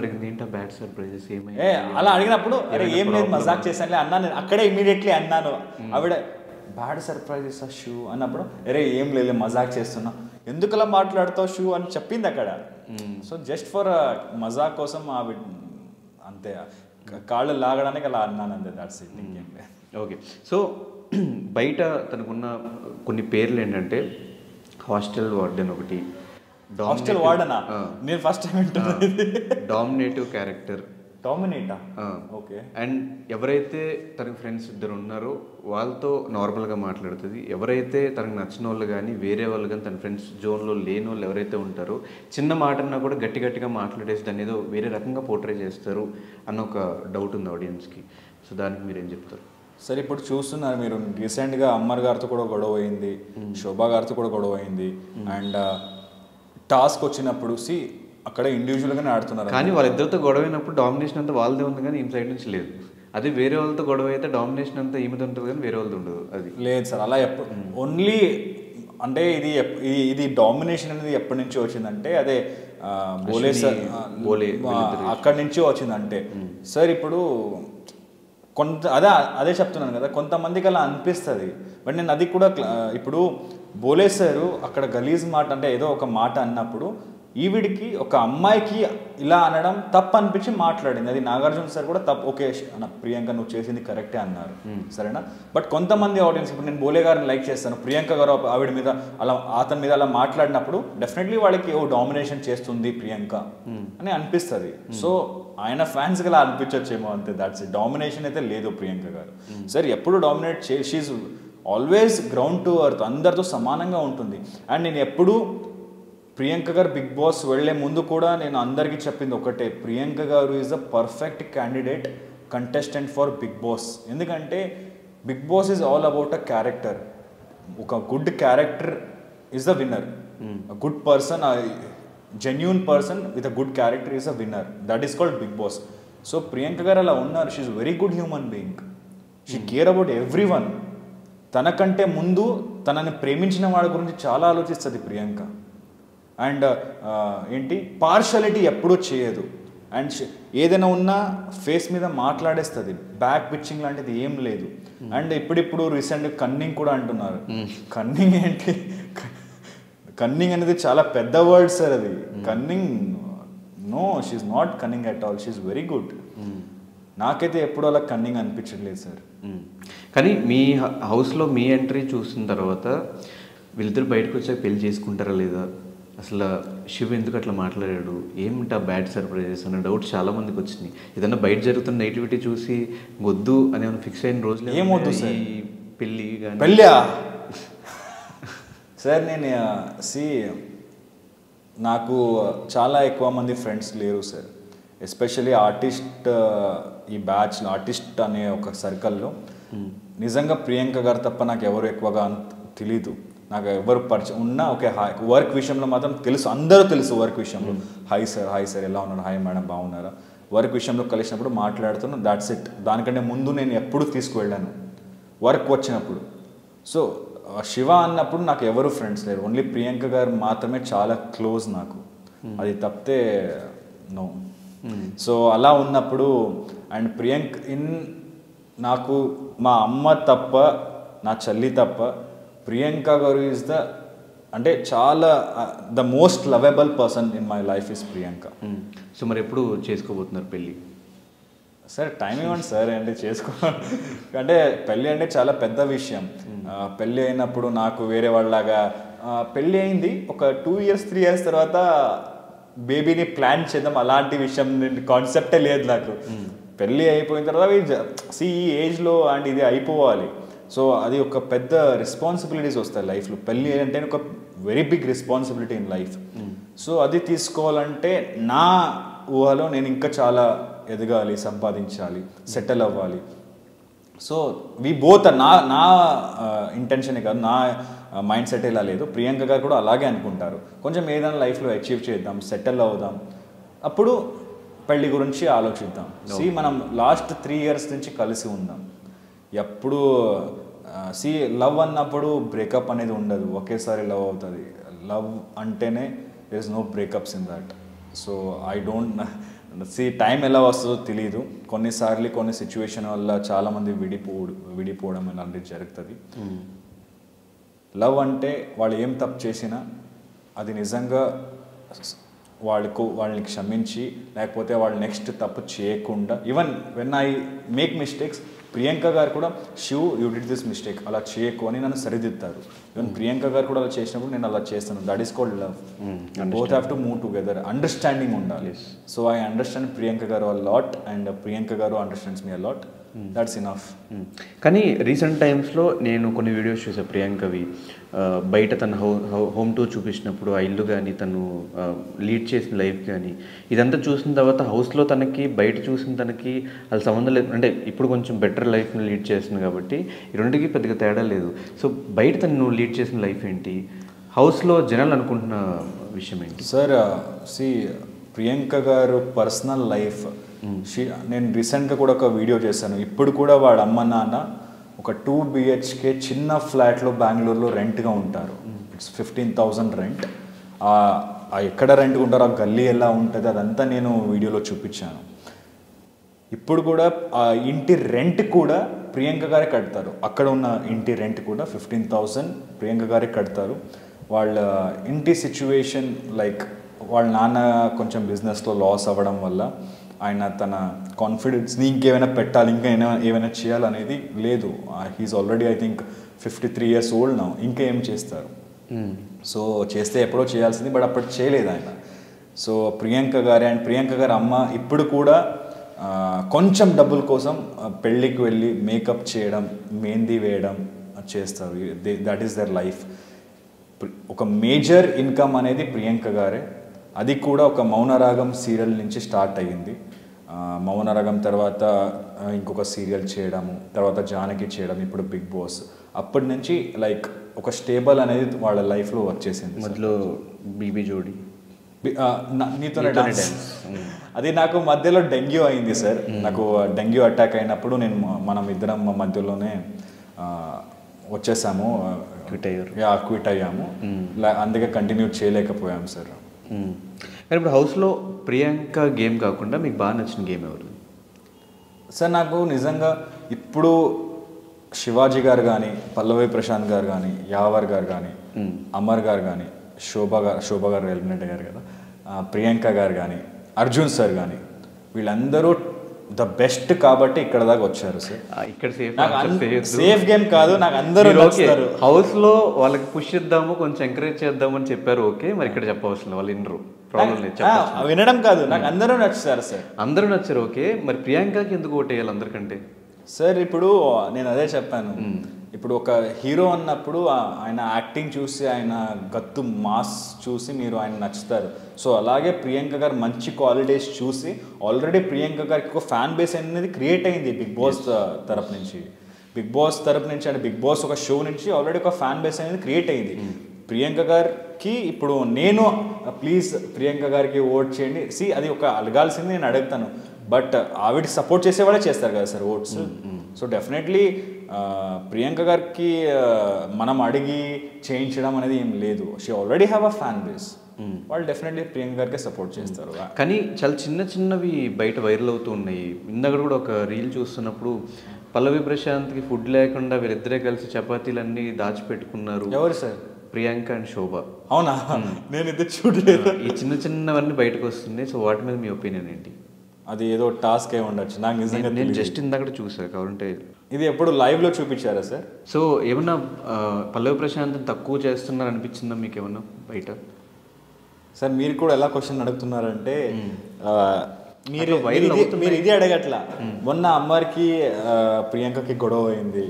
అడిగింది, ఏంటో బ్యాడ్ సర్ప్రైజెస్ ఏమై అలా అడిగినప్పుడు అరే ఏం లేదు మజాక్ చేశానులే అన్నాను. అక్కడే ఇమీడియట్లీ అన్నాను. ఆవిడ బ్యాడ్ సర్ప్రైజెస్ ఆ షూ అన్నప్పుడు అరే ఏం లేదు మజాక్ చేస్తున్నా, ఎందుకు అలా మాట్లాడుతావు షూ అని చెప్పింది అక్కడ. సో జస్ట్ ఫర్ మజాక్ కోసం ఆవిడ అంతే కాళ్ళు లాగడానికి అలా అన్నాను అంతే. దాట్స్ ఇట్, ఇంకేం లేదు. ఓకే, సో బయట తనకున్న కొన్ని పేర్లు ఏంటంటే హాస్టల్ వార్డెన్ ఒకటి, హాస్టల్ వార్డెనా? నేను ఫస్ట్ టైం వింటున్నాను. Dominative character. డామినేటా? ఓకే. అండ్ ఎవరైతే తనకి ఫ్రెండ్స్ ఇద్దరు ఉన్నారో వాళ్ళతో నార్మల్గా మాట్లాడుతుంది, ఎవరైతే తనకు నచ్చిన వాళ్ళు కానీ వేరే వాళ్ళు కానీ తన ఫ్రెండ్స్ జోన్లో లేని వాళ్ళు ఎవరైతే ఉంటారో చిన్న మాట అన్నా కూడా గట్టిగా మాట్లాడేసి దాన్ని ఏదో వేరే రకంగా పోర్ట్రే చేస్తారు అన్న ఒక డౌట్ ఉంది ఆడియన్స్కి. సో దానికి మీరు ఏం చెప్తారు? సరే, ఇప్పుడు చూస్తున్నారు మీరు, రీసెంట్గా అమ్మర్ గారితో కూడా గొడవ అయింది, శోభా గారితో కూడా గొడవ అయింది. అండ్ టాస్క్ వచ్చినప్పుడు అక్కడ ఇండివిజువల్గానే ఆడుతున్నారు. కానీ వాళ్ళిద్దరితో గొడవ అయినప్పుడు డామినేషన్ అంతా వాళ్ళదే ఉంది కానీ ఈమె సైడ్ నుంచి లేదు. అదే వేరే వాళ్ళతో గొడవ అయితే డామినేషన్ అంతా ఈమెది ఉంటుంది కానీ వేరే వాళ్ళది ఉండదు. అది లేదు సార్, అలా ఓన్లీ అంటే ఇది డామినేషన్ అనేది ఎప్పటి నుంచి వచ్చిందంటే అదే బోలే సార్ అక్కడి నుంచి వచ్చిందంటే సార్. ఇప్పుడు అదే చెప్తున్నాను కదా, కొంతమందికి అలా అనిపిస్తుంది. బట్ నేను అది కూడా ఇప్పుడు బోలేశారు అక్కడ గలీజ్ మాట అంటే ఏదో ఒక మాట అన్నప్పుడు ఈవిడికి ఒక అమ్మాయికి ఇలా అనడం తప్పు అనిపించి మాట్లాడింది. అది నాగార్జున సార్ కూడా తప్పు, ఓకే ప్రియాంక నువ్వు చేసింది కరెక్టే అన్నారు, సరేనా. బట్ కొంతమంది ఆడియన్స్, ఇప్పుడు నేను బోలే గారిని లైక్ చేస్తాను, ప్రియాంక గారు ఆవిడ మీద అలా అతని మీద అలా మాట్లాడినప్పుడు డెఫినెట్లీ వాళ్ళకి డామినేషన్ చేస్తుంది ప్రియాంక అని అనిపిస్తుంది. సో ఆయన ఫ్యాన్స్కి అలా అనిపించచ్చేమో అంతే, దాట్స్ డామినేషన్ అయితే లేదు ప్రియాంక గారు. సరే ఎప్పుడు dominate she's always ground to earth, అందరితో సమానంగా ఉంటుంది. అండ్ నేను ఎప్పుడు ప్రియాంక గారు బిగ్ బాస్ వెళ్లే ముందు కూడా నేను అందరికీ చెప్పింది ఒకటే, ప్రియాంక గారు is the perfect candidate contestant for Bigg Boss. ఎందుకంటే Bigg Boss is all about a character. ఒక good character is the winner. Good person, genuine person with a good character is a winner. That is called Bigg Boss. So Priyanka గారు అలా ఉన్నారు. She is very good human being. She care about everyone. తనకంటే ముందు తనని ప్రేమించిన వాడి గురించి చాలా ఆలోచిస్తుంది ప్రియాంక. అండ్ ఏంటి పార్షాలిటీ ఎప్పుడూ చేయదు. అండ్ ఏదైనా ఉన్నా ఫేస్ మీద మాట్లాడేస్తుంది. బ్యాక్ పిచ్చింగ్ లాంటిది ఏం లేదు. అండ్ ఇప్పుడిప్పుడు రీసెంట్గా కన్నింగ్ కూడా అంటున్నారు. కన్నింగ్ ఏంటి? కన్నింగ్ అనేది చాలా పెద్ద వర్డ్ సార్. అది cunning, no, she's not cunning at all. She's very good. నాకైతే ఎప్పుడు అలా కన్నింగ్ అనిపించట్లేదు సార్. కానీ మీ హౌస్లో మీ ఎంట్రీ చూసిన తర్వాత వీళ్ళిద్దరు బయటకు వచ్చాక పెళ్లి చేసుకుంటారా లేదా, అసలు శివ ఎందుకు అట్లా మాట్లాడాడు, ఏమిటా బ్యాడ్ సర్ప్రైజెస్ అన్న డౌట్ చాలా మందికి వచ్చినాయి. ఏదన్నా బయట జరుగుతున్న నెగిటివిటీ చూసి వద్దు అని ఫిక్స్ అయిన రోజులు ఏమొద్దు ఈ పెళ్ళి కానీ పెళ్ళా సార్? నేను నాకు చాలా ఎక్కువ మంది ఫ్రెండ్స్ లేరు సార్. ఎస్పెషల్లీ ఆర్టిస్ట్, ఈ బ్యాచ్లో ఆర్టిస్ట్ అనే ఒక సర్కిల్లో నిజంగా ప్రియాంక గారు తప్ప నాకు ఎవరు ఎక్కువగా తెలీదు. నాకు ఎవరు పరిచయం ఉన్నా ఓకే, హాయ్ వర్క్ విషయంలో మాత్రం తెలుసు, అందరూ తెలుసు వర్క్ విషయంలో. హాయ్ సార్ ఎలా ఉన్నారు, హాయ్ మేడం బాగున్నారా, వర్క్ విషయంలో కలిసినప్పుడు మాట్లాడుతున్నాను, దాట్స్ ఇట్. దానికంటే ముందు నేను ఎప్పుడు తీసుకువెళ్ళాను వర్క్ వచ్చినప్పుడు. సో శివ అన్నప్పుడు నాకు ఎవరు ఫ్రెండ్స్ లేరు, ఓన్లీ ప్రియాంక గారు మాత్రమే చాలా క్లోజ్ నాకు, అది తప్పితే నో. సో అలా ఉన్నప్పుడు అండ్ నాకు మా అమ్మ తప్ప, నా చెల్లి తప్ప, ప్రియాంక గారు ఈజ్ ద అంటే చాలా the most lovable person in my life is Priyanka. So మరి ఎప్పుడు చేసుకోబోతున్నారు పెళ్ళి? సార్ టైం ఇవ్వండి సార్. అంటే అంటే పెళ్ళి అంటే చాలా పెద్ద విషయం. పెళ్ళి అయినప్పుడు నాకు వేరే వాళ్ళలాగా పెళ్ళి అయింది ఒక 2 years 3 years తర్వాత బేబీని ప్లాన్ చేద్దాం అలాంటి విషయం కాన్సెప్టే లేదు నాకు. పెళ్ళి అయిపోయిన తర్వాత ఈ ఏజ్లో అండ్ ఇది అయిపోవాలి. సో అది ఒక పెద్ద రెస్పాన్సిబిలిటీస్ వస్తాయి లైఫ్లో. పెళ్ళి అంటే ఒక very big responsibility in life. So అది తీసుకోవాలంటే నా ఊహలో నేను ఇంకా చాలా ఎదగాలి, సంపాదించాలి, సెటిల్ అవ్వాలి. సో వి బోత్ నా ఇంటెన్షనే కాదు, నా మైండ్ సెట్ ఇలా లేదు, ప్రియాంక గారు కూడా అలాగే అనుకుంటారు. కొంచెం ఏదైనా లైఫ్లో అచీవ్ చేద్దాం, సెటిల్ అవుదాం, అప్పుడు పెళ్ళి గురించి ఆలోచిద్దాం. మనం లాస్ట్ 3 years నుంచి కలిసి ఉందాం. ఎప్పుడు లవ్ అన్నప్పుడు బ్రేకప్ అనేది ఉండదు, ఒకేసారి లవ్ అవుతుంది. లవ్ అంటేనే there is no breakups in that. So I don't time ఎలా వస్తుందో తెలియదు. కొన్నిసార్లు కొన్ని సిచ్యువేషన్ వల్ల చాలామంది విడిపోవడం అలాంటివి జరుగుతుంది. లవ్ అంటే వాళ్ళు ఏం తప్పు చేసినా అది నిజంగా వాళ్ళని క్షమించి, లేకపోతే వాళ్ళు నెక్స్ట్ తప్పు చేయకుండా, even when I make mistakes, Priyanka గారు కూడా Shiv you did this mistake, అలా చేయకు అని నన్ను సరిదిద్దారు. ఈవెన్ ప్రియాంక గారు కూడా అలా చేసినప్పుడు నేను అలా చేస్తాను. That is called love. Both have to move together. Understanding ఉండాలి. సో ఐ అండర్స్టాండ్ ప్రియాంక గారు అ లాట్ అండ్ ప్రియాంక గారు understands me a lot. That's enough. కానీ రీసెంట్ టైమ్స్లో నేను కొన్ని వీడియోస్ చూసాను ప్రియాంకవి. బయట తన హోమ్ టూర్ చూపించినప్పుడు ఆ ఇల్లు కానీ, తను లీడ్ చేసిన లైఫ్ కానీ, ఇదంతా చూసిన తర్వాత హౌస్లో తనకి బయట చూసిన తనకి అది సంబంధం లేదు. అంటే ఇప్పుడు కొంచెం బెటర్ లైఫ్ని లీడ్ చేస్తుంది కాబట్టి ఈ రెండుకి పెద్దగా తేడా లేదు. సో బయట తను లీడ్ చేసిన లైఫ్ ఏంటి, హౌస్లో జనాలు అనుకుంటున్న విషయం ఏంటి? సార్ ప్రియాంక గారు పర్సనల్ లైఫ్, నేను రీసెంట్గా కూడా ఒక వీడియో చేశాను. ఇప్పుడు కూడా వాడు అమ్మ నాన్న ఒక 2 BHK చిన్న ఫ్లాట్లో బెంగళూరులో రెంట్గా ఉంటారు. It's 15,000 rent. ఎక్కడ రెంట్గా ఉంటారో ఆ గల్లీ ఎలా ఉంటుంది అదంతా నేను వీడియోలో చూపించాను. ఇప్పుడు కూడా ఆ ఇంటి రెంట్ కూడా ప్రియాంక గారే కడతారు. అక్కడ ఉన్న ఇంటి రెంట్ కూడా 15,000 ప్రియాంక గారే కడతారు. వాళ్ళ ఇంటి సిచ్యువేషన్ లైక్ వాళ్ళ నాన్న కొంచెం బిజినెస్లో లాస్ అవ్వడం వల్ల ఆయన తన కాన్ఫిడెన్స్ని ఇంకేమైనా పెట్టాలి, ఇంకా ఏమైనా చేయాలనేది లేదు. He's already I think 53 years old now. ఇంకా ఏం చేస్తారు? సో చేస్తే ఎప్పుడో చేయాల్సింది, బట్ అప్పుడు చేయలేదు ఆయన. సో ప్రియాంక గారి అమ్మ ఇప్పుడు కూడా కొంచెం డబ్బుల కోసం పెళ్ళికి వెళ్ళి మేకప్ చేయడం, మెహందీ వేయడం చేస్తారు. That is their life. ఒక మేజర్ ఇన్కమ్ అనేది ప్రియాంక గారే. అది కూడా ఒక మౌనరాగం సీరియల్ నుంచి స్టార్ట్ అయ్యింది. మౌనరాగం తర్వాత ఇంకొక సీరియల్ చేయడము, తర్వాత జానకి చేయడం, ఇప్పుడు బిగ్ బాస్. అప్పటి నుంచి లైక్ ఒక స్టేబుల్ అనేది వాళ్ళ లైఫ్లో వచ్చేసింది. మధ్యలో బీబీ జోడి నీతోనే డాన్స్. అది నాకు మధ్యలో డెంగ్యూ అయింది సార్. నాకు డెంగ్యూ అటాక్ అయినప్పుడు మనం ఇద్దరం మధ్యలోనే వచ్చేసాము, క్విట్ అయ్యాము. అందుకే కంటిన్యూ చేయలేకపోయాము సార్. కానీ ఇప్పుడు హౌస్లో ప్రియాంక గేమ్ కాకుండా మీకు బాగా నచ్చిన గేమ్ ఎవరు సార్? నాకు నిజంగా ఇప్పుడు శివాజీ గారు కానీ, పల్లవి ప్రశాంత్ గారు కానీ, యావర్ గారు కానీ, అమర్ గారు కానీ, శోభ గారు ఎలిమినేట్ అయ్యారు కదా, ప్రియాంక గారు కానీ, అర్జున్ సార్ కానీ, వీళ్ళందరూ ద బెస్ట్ కాబట్టి ఇక్కడ దాకా వచ్చారు సార్. ఇక్కడ సేఫ్ గేమ్ కాదు, నాకు అందరూ నచ్చుతారు. హౌస్ లో వాళ్ళకి పుష్ చేద్దాము, కొంచెం ఎంకరేజ్ చేద్దాము అని చెప్పారు. ఓకే, మరి ఇక్కడ చెప్పవలసిన వాళ్ళు ఇన్నరు ప్రాబ్లం లేదు, వినడం కాదు, నాకు అందరూ నచ్చుతారు సార్. అందరూ నచ్చారు. ఓకే, మరి ప్రియాంకకి ఎందుకు ఓటేయాలి అందరికంటే? సార్ ఇప్పుడు నేను అదే చెప్పాను. ఇప్పుడు ఒక హీరో అన్నప్పుడు ఆయన యాక్టింగ్ చూసి, ఆయన గత్తు మాస్ చూసి మీరు ఆయన నచ్చుతారు. సో అలాగే ప్రియాంక గారు మంచి క్వాలిటీస్ చూసి ఆల్రెడీ ప్రియాంక గారికి ఒక ఫ్యాన్ బేస్ అనేది క్రియేట్ అయింది బిగ్ బాస్ తరపు నుంచి. అంటే బిగ్ బాస్ ఒక షో నుంచి ఆల్రెడీ ఒక ఫ్యాన్ బేస్ అనేది క్రియేట్ అయింది. ప్రియాంక గారికి ఇప్పుడు నేను ప్లీజ్ ప్రియాంక గారికి ఓట్ చేయండి. అది ఒక అడగాల్సింది, నేను అడుగుతాను. బట్ ఆవిడ సపోర్ట్ చేసేవాళ్ళే చేస్తారు కదా sir votes. So definitely Priyanka గారికి మనం అడిగి చేయించడం అనేది ఏం లేదు. She already have a fan base. వాళ్ళు డెఫినెట్లీ ప్రియాంక గారికి సపోర్ట్ చేస్తారు. కానీ చాలా చిన్నవి బయట వైరల్ అవుతూ ఉన్నాయి. ఇందాక కూడా ఒక రీల్ చూస్తున్నప్పుడు పల్లవి ప్రశాంత్కి ఫుడ్ లేకుండా వీళ్ళిద్దరే కలిసి చపాతీలన్నీ దాచిపెట్టుకున్నారు. ఎవరు సార్? ప్రియాంక అండ్ శోభ. అవునా? నేను ఇది చూడలేదు. ఈ చిన్నవన్నీ బయటకు వస్తున్నాయి. సో వాటి మీద మీ ఒపీనియన్ ఏంటి? అది ఏదో టాస్క్ అయి ఉండొచ్చు, నాకు నిజంగా నేను జస్ట్ ఇందాక చూసాను. కావాలంటే ఇది ఎప్పుడు లైవ్లో చూపించారా సార్? సో ఏమన్నా పల్లవి ప్రశాంత్ తక్కువ చేస్తున్నారు అనిపించిందా మీకు ఏమన్నా బయట? సార్ మీరు కూడా ఎలా క్వశ్చన్ అడుగుతున్నారంటే మీరు ఇది అడగట్లా. మొన్న అమ్మర్కి ప్రియాంకకి గొడవ అయింది,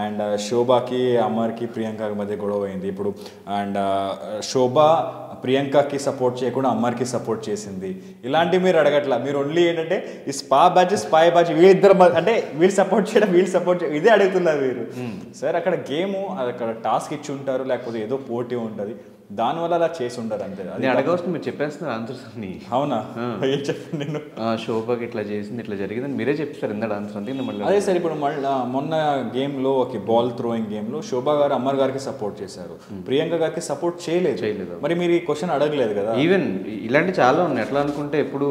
అండ్ శోభకి అమ్మర్కి ప్రియాంకకి మధ్య గొడవ అయింది ఇప్పుడు. అండ్ శోభ ప్రియాంకకి సపోర్ట్ చేయకుండా అమ్మర్కి సపోర్ట్ చేసింది. ఇలాంటివి మీరు అడగట్లా. మీరు ఓన్లీ ఏంటంటే ఈ స్పాయ్ బ్యాచ్ వీళ్ళిద్దరు అంటే వీళ్ళు సపోర్ట్ చేయడం ఇదే అడుగుతున్నారు మీరు. సార్ అక్కడ గేమ్, అక్కడ టాస్క్ ఇచ్చి ఉంటారు, లేకపోతే ఏదో పోటీ ఉంటుంది, దానివల్ల అలా చేసి ఉంటారు అంతే. అది అడగవలసిన మీరు చెప్పేస్తున్నారు ఆన్సర్స్ అన్ని. అవునా? ఏం చెప్పండి. నేను శోభకి ఇట్లా చేసింది, ఇట్లా జరిగిందని మీరే చెప్తారు ఇందాక ఆన్సర్ అంతే. అదే సార్, ఇప్పుడు మొన్న గేమ్లో ఒక బాల్ థ్రోయింగ్ గేమ్లో శోభ గారు అమర్ గారికి సపోర్ట్ చేశారు, ప్రియాంక గారికి సపోర్ట్ చేయలేదు. మరి మీరు ఈ క్వశ్చన్ అడగలేదు కదా? ఈవెన్ ఇలాంటి చాలా ఉన్నాయి. ఎట్లా అనుకుంటే ఎప్పుడు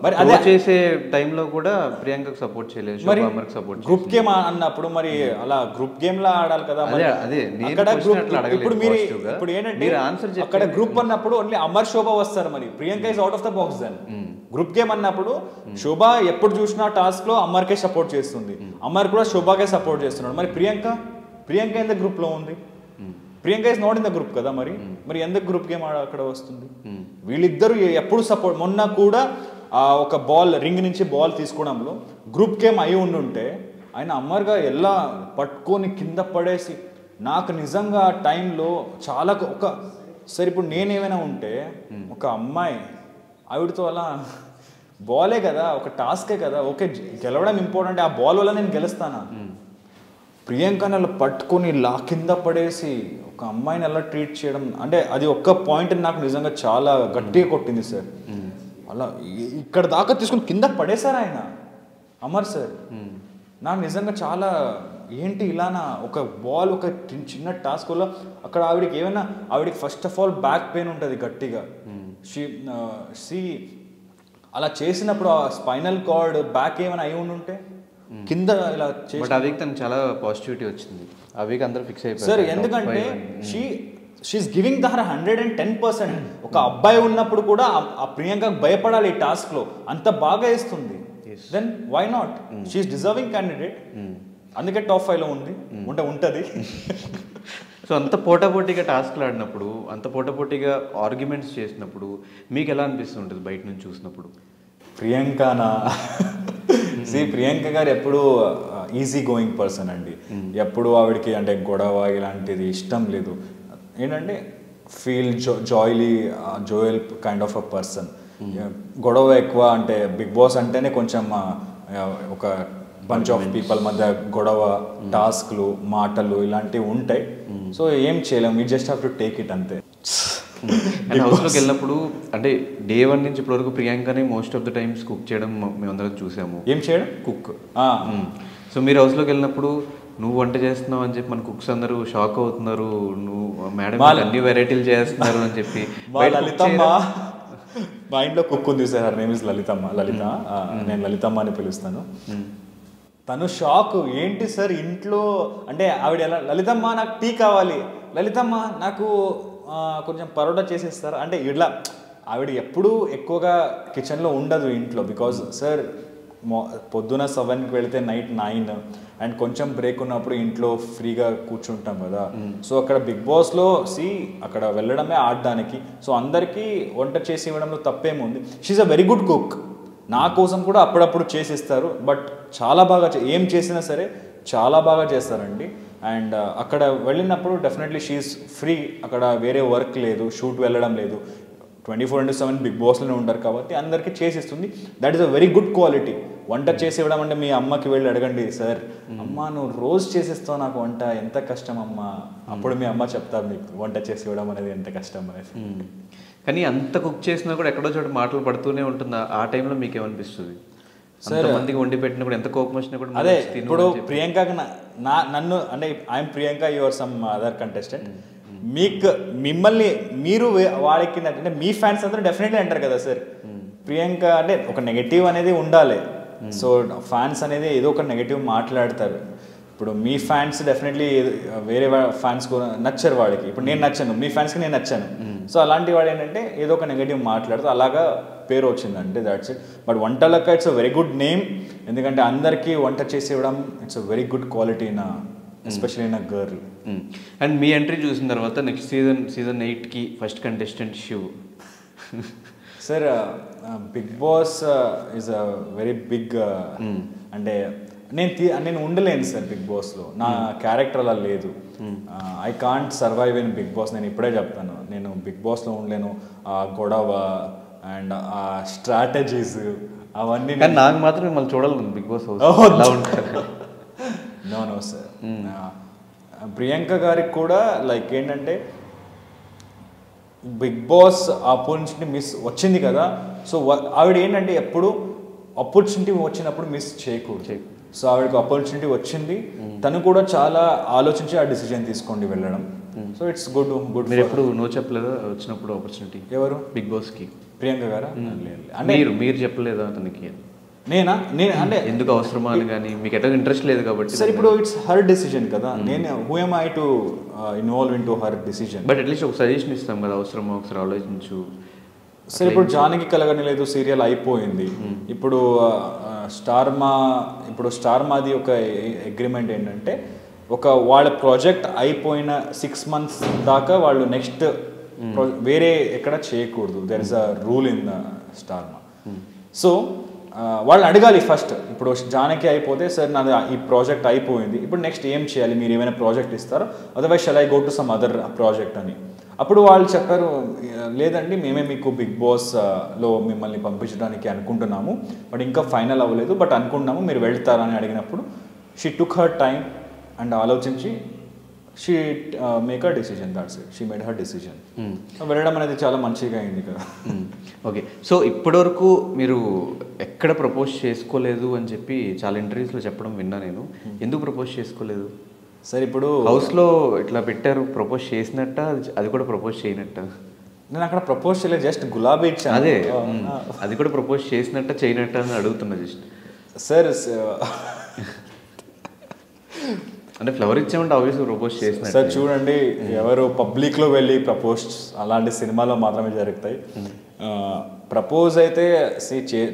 మరి అదే చేసే టైంలో కూడా ప్రియాంకకు సపోర్ట్ చేయలేదు, శోభ అమర్కి సపోర్ట్. గ్రూప్ గేమ్ అన్నప్పుడు మరి అలా గ్రూప్ గేమ్ లా ఆడాలి కదా. అదే ఇప్పుడు ఏంటంటే అక్కడ గ్రూప్ అన్నప్పుడు ఓన్లీ అమర్ శోభ వస్తారు, మరి Priyanka is out of the box. Then group game అన్నప్పుడు శోభ ఎప్పుడు చూసినా టాస్క్ లో అమర్కే సపోర్ట్ చేస్తుంది, అమర్ కూడా శోభకే సపోర్ట్ చేస్తున్నాడు. మరి ప్రియాంక ఎంత గ్రూప్ లో ఉంది? Priyanka is not in the group కదా. మరి ఎందుకు గ్రూప్ గేమ్ అక్కడ వస్తుంది? వీళ్ళిద్దరు ఎప్పుడు సపోర్ట్. మొన్న కూడా ఒక బాల్ రింగ్ నుంచి బాల్ తీసుకోవడంలో గ్రూప్ గేమ్ అయి ఉండుంటే ఆయన అమర్గా ఎలా పట్టుకొని కింద పడేసి, నాకు నిజంగా ఆ టైంలో చాలా సరే ఇప్పుడు నేనేమైనా ఉంటే ఒక అమ్మాయి ఆవిడతో అలా బాలే కదా, ఒక టాస్కే కదా, ఓకే గెలవడం ఇంపార్టెంట్, ఆ బాల్ వల్ల నేను గెలుస్తానా? ప్రియాంకని అలా పట్టుకొని కింద పడేసి ఒక అమ్మాయిని అలా ట్రీట్ చేయడం అంటే అది ఒక్క పాయింట్ నాకు నిజంగా చాలా గట్టిగా కొట్టింది సార్. అలా ఇక్కడ దాకా తీసుకొని కింద పడేశారు ఆయన అమర్ సార్. నాకు నిజంగా చాలా ఏంటి ఇలానా ఒక బాల్ ఒక చిన్న టాస్క్ వల్ల అక్కడ ఆవిడకి first of all back pain ఉంటుంది గట్టిగా. అలా చేసినప్పుడు ఆ స్పైనల్ కార్డ్ బ్యాక్ ఏమైనా అయి ఉంటే కింద ఇలా బట్ ఆ వీక్ తనకు చాలా పాజిటివిటీ వచ్చింది, ఆ వీక్ అందరూ ఫిక్స్ అయిపోయారు సార్. ఎందుకంటే షీఈస్ గివింగ్ దర్ 110%. ఒక అబ్బాయి ఉన్నప్పుడు కూడా ఆ ప్రియాంకకు భయపడాలి ఈ టాస్క్లో, అంత బాగా ఇస్తుంది. Then why not, she's deserving candidate. అందుకే టాప్ 5లో ఉంది, ఉంటుంది. సో అంత పోటాపోటీగా టాస్క్లు ఆడినప్పుడు, అంత పోటాపోటీగా ఆర్గ్యుమెంట్స్ చేసినప్పుడు మీకు ఎలా అనిపిస్తుంటుంది బయట నుంచి చూసినప్పుడు? ప్రియాంకనా ప్రియాంక గారు ఎప్పుడు ఈజీ గోయింగ్ పర్సన్ అండి. ఎప్పుడు ఆవిడకి అంటే గొడవ ఇలాంటిది ఇష్టం లేదు. ఏంటంటే feel Joel kind of a person. గొడవ ఎక్కువ అంటే బిగ్ బాస్ అంటేనే కొంచెం ఒక బంచ్ ఆఫ్ పీపుల్ మధ్య గొడవ, టాస్క్లు, మాటలు ఇలాంటివి ఉంటాయి. సో ఏం చేయలేము, you just have to take it అంతే. అండ్ హౌస్లోకి వెళ్ళినప్పుడు అంటే డే 1 నుంచి ఇప్పటివరకు ప్రియాంకని most of the times cook చేయడం మేమందరం చూసాము. ఏం చేయడం? కుక్. సో మీరు హౌస్లోకి వెళ్ళినప్పుడు నువ్వు వంట చేస్తున్నావు అని చెప్పి మన కుక్స్ అందరూ షాక్ అవుతున్నారు, నువ్వు మేడం అన్ని వెరైటీలు చేస్తున్నారు అని చెప్పి. లలితమ్మ మా ఇంట్లో కుక్ ఉంది సార్, నేమ్ ఇస్ లలితమ్మ. నేను లలితమ్మ అని పిలుస్తాను. తను షాక్, ఏంటి సార్ ఇంట్లో అంటే ఆవిడ ఎలా, లలితమ్మ నాకు టీ కావాలి, లలితమ్మ నాకు కొంచెం పరోటా చేసేస్తారు అంటే ఇట్లా. ఆవిడ ఎప్పుడూ ఎక్కువగా కిచెన్లో ఉండదు ఇంట్లో, బికాజ్ సార్ పొద్దున 7కి వెళితే నైట్ 9 అండ్ కొంచెం బ్రేక్ ఉన్నప్పుడు ఇంట్లో ఫ్రీగా కూర్చుంటాం కదా. సో అక్కడ బిగ్ బాస్లో అక్కడ వెళ్ళడమే ఆడడానికి. సో అందరికీ వంట చేసి ఇవ్వడంలో తప్పేముంది. She's a very good cook. నా కోసం కూడా అప్పుడప్పుడు చేసిస్తారు, బట్ చాలా బాగా ఏం చేసినా సరే చాలా బాగా చేస్తారండి. అండ్ అక్కడ వెళ్ళినప్పుడు డెఫినెట్లీ షీఈస్ ఫ్రీ, అక్కడ వేరే వర్క్ లేదు, షూట్ వెళ్ళడం లేదు, 24/7 బిగ్ బాస్లోనే ఉంటారు కాబట్టి అందరికీ చేసిస్తుంది. That is a very good quality. వంట చేసి ఇవ్వడం అంటే మీ అమ్మకి వెళ్ళి అడగండి, సార్ అమ్మ నువ్వు రోజు చేసిస్తావు నాకు వంట, ఎంత కష్టం అమ్మ, అప్పుడు మీ అమ్మ చెప్తారు మీకు వంట చేసి ఇవ్వడం అనేది ఎంత కష్టం అనేది. కానీ అంత కుక్ చేసినా కూడా ఎక్కడో చోట మాటలు పడుతూనే ఉంటుంది. ఆ టైంలో మీకు ఏమనిపిస్తుంది? మందికి వండి పెట్టినా కూడా ఎంత కోపం వచ్చినా కూడా అదే. ఇప్పుడు ప్రియాంకకి నన్ను అంటే I'm Priyanka, your some other contestant, మిమ్మల్ని మీరు వాళ్ళకి అంటే మీ ఫ్యాన్స్ అందరూ డెఫినెట్లీ అంటారు కదా సార్ ప్రియాంక అంటే ఒక నెగటివ్ అనేది ఉండాలి. సో ఫ్యాన్స్ అనేది ఏదో ఒక నెగటివ్ మాట్లాడతారు. ఇప్పుడు మీ ఫ్యాన్స్ డెఫినెట్లీ వేరే ఫ్యాన్స్ కూడా నచ్చరు వాడికి. ఇప్పుడు నేను నచ్చాను, మీ ఫ్యాన్స్కి నేను నచ్చాను. సో అలాంటి వాడు ఏంటంటే ఏదో ఒక నెగటివ్ మాట్లాడుతూ అలాగా పేరు వచ్చిందంటే దాట్స్ ఇట్. బట్ వంటలక it's a very good name, ఎందుకంటే అందరికీ వంట చేసి ఇవ్వడం it's a very good quality in especially in a girl. And మీ ఎంట్రీ చూసిన తర్వాత నెక్స్ట్ సీజన్ 8కి first contestant Shiv. Sir Bigg Boss is a very big అంటే నేను ఉండలేను సార్ బిగ్ బాస్లో. నా క్యారెక్టర్ అలా లేదు. I can't survive in Bigg Boss. నేను ఇప్పుడే చెప్తాను, నేను బిగ్ బాస్లో ఉండలేను. ఆ గొడవ అండ్ ఆ స్ట్రాటజీస్ అవన్నీ. నాకు మాత్రం మిమ్మల్ని చూడాలి Bigg Boss no sir. Priyanka గారికి కూడా లైక్ ఏంటంటే బిగ్ బాస్ ఆపర్చునిటీ మిస్ వచ్చింది కదా. సో ఆవిడ ఏంటంటే ఎప్పుడు ఆపర్చునిటీ వచ్చినప్పుడు మిస్ చేయకూడదు. సో ఆవిడకి ఆపర్చునిటీ వచ్చింది, తను కూడా చాలా ఆలోచించి ఆ డిసిజన్ తీసుకోండి వెళ్ళడం. So it's good. మీరు ఎప్పుడు నో చెప్పలేదా వచ్చినప్పుడు ఆపర్చునిటీ? ఎవరు? బిగ్ బాస్కి ప్రియాంక గారా? అంటే మీరు చెప్పలేదా అతనికి? నేను అంటే ఎందుకు అవసరమా అని, కానీ మీకు ఎట్లా ఇంట్రెస్ట్ లేదు కాబట్టి. సార్ ఇప్పుడు ఇట్స్ హర్ డెసిజన్ కదా, నేను who M I to involve in to her decision. But at least ఒక సజెషన్ ఇస్తాం కదా, అవసరమా ఒకసారి ఆలోచించు. సార్ ఇప్పుడు జానకి కలగని లేదు సీరియల్ అయిపోయింది. ఇప్పుడు స్టార్మాది ఒక అగ్రిమెంట్ ఏంటంటే వాళ్ళ ప్రాజెక్ట్ అయిపోయిన 6 months దాకా వాళ్ళు నెక్స్ట్ వేరే ఎక్కడ చేయకూడదు. There is a rule in Star Maa. So వాళ్ళు అడగాలి ఫస్ట్. ఇప్పుడు జానకి అయిపోతే సార్ నాది ఈ ప్రాజెక్ట్ అయిపోయింది, ఇప్పుడు నెక్స్ట్ ఏం చేయాలి, మీరు ఏమైనా ప్రాజెక్ట్ ఇస్తారో, otherwise shall I go to some other project అని. అప్పుడు వాళ్ళు చెప్పారు, లేదండి మేమే మీకు బిగ్ బాస్లో మిమ్మల్ని పంపించడానికి అనుకుంటున్నాము, బట్ ఇంకా ఫైనల్ అవ్వలేదు, బట్ అనుకుంటున్నాము మీరు వెళ్తారని అడిగినప్పుడు she took her time and ఆలోచించి she make her decision. That's it, she made her decision. వెళ్ళడం అనేది చాలా మంచిగా అయింది కదా. ఓకే, సో ఇప్పటివరకు మీరు ఎక్కడ ప్రపోజ్ చేసుకోలేదు అని చెప్పి చాలా ఇంటర్వ్యూస్లో చెప్పడం విన్నా నేను. ఎందుకు ప్రపోజ్ చేసుకోలేదు సార్? ఇప్పుడు హౌస్లో ఇట్లా పెట్టారు, ప్రపోజ్ చేసినట్ట, అది కూడా ప్రపోజ్ చేయనట్ట? నేను అక్కడ ప్రపోజ్ చేయలేదు, జస్ట్ గులాబీ ఇచ్చాను. అదే, అది కూడా ప్రపోజ్ చేసినట్ట చేయనట్ట అని అడుగుతున్నా జస్ట్. సార్ అంటే ఫ్లవర్ ఇచ్చామంటే ఆబ్వియస్గా ప్రపోజ్ చేసిన సార్ చూడండి, ఎవరు పబ్లిక్లో వెళ్ళి ప్రపోజ్ అలాంటి సినిమాలో మాత్రమే జరుగుతాయి. ప్రపోజ్ అయితే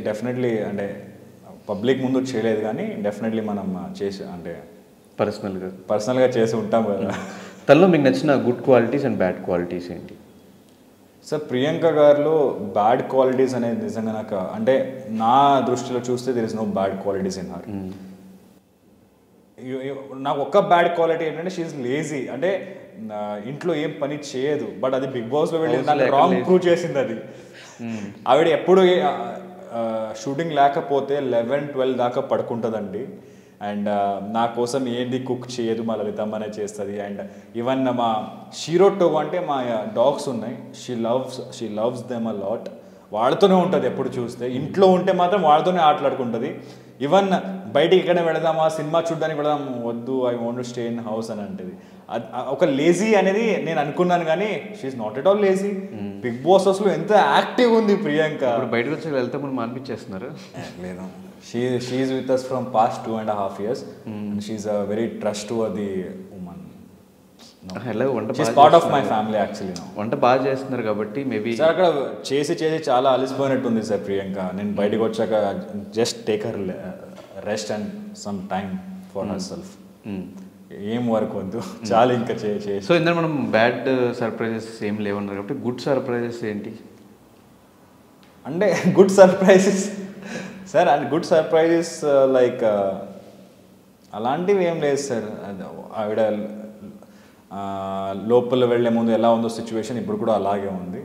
డెఫినెట్లీ అంటే పబ్లిక్ ముందు చేయలేదు, కానీ డెఫినెట్లీ మనం చేసి అంటే పర్సనల్గా చేసి ఉంటాం కదా. తనలో మీకు నచ్చిన good qualities and bad qualities ఏంటి? సార్ ప్రియాంక గారిలో బ్యాడ్ క్వాలిటీస్ అనేది నిజంగా నాకు అంటే నా దృష్టిలో చూస్తే there is no bad qualities in her. నాకు ఒక్క బ్యాడ్ క్వాలిటీ ఏంటంటే షీఈస్ లేజీ. అంటే ఇంట్లో ఏం పని చేయదు, బట్ అది బిగ్ బాస్లో వెళ్ళి నాకు రాంగ్ ప్రూవ్ చేసింది అది. ఆవిడ ఎప్పుడు షూటింగ్ లేకపోతే 11-12 దాకా పడుకుంటుందండి. అండ్ నా కోసం ఏంది కుక్ చేయదు, మా లలితమ్మనే చేస్తుంది. అండ్ ఈవెన్ మా షీరోటో అంటే మా డాగ్స్ ఉన్నాయి, she loves them a lot. వాళ్ళతోనే ఉంటుంది ఎప్పుడు చూస్తే. ఇంట్లో ఉంటే మాత్రం వాళ్ళతోనే ఆటలాడుకుంటుంది. ఈవెన్ బయటికి ఎక్కడ వెళదామా, సినిమా చూడడానికి వెళదాం, వద్దు I want to stay in house అని అంటది. ఒక లేజీ అనేది నేను అనుకున్నాను, కానీ she's not at all lazy. Bigg Boss హౌస్లో ఎంత యాక్టివ్ ఉంది ప్రియాంక. బయటకు వచ్చి వెళ్తే మనం మానిపించేస్తున్నారు. లేదు, she is with us from past 2.5 years. And she's a very trustworthy woman. She's part of my family actually now. వంట బాగా చేస్తున్నారు కాబట్టి మేబీ సార్ అక్కడ చేసి చాలా అలసిపోయినట్టుంది సార్ ప్రియాంక. నేను బయటకు వచ్చాక just take her rest and some time for her self. ఏం వర్క్ వద్దు, చాలా ఇంకా చేసి. సో ఇందులో మనం బ్యాడ్ సర్ప్రైజెస్ ఏం లేవన్నారు కాబట్టి గుడ్ సర్ప్రైజెస్ ఏంటి అంటే? Good surprises sir, and good surprises like అలాంటివి ఏం లేదు సార్. ఆవిడ లోపల వెళ్ళే ముందు ఎలా ఉందో సిచ్యువేషన్ ఇప్పుడు కూడా అలాగే ఉంది.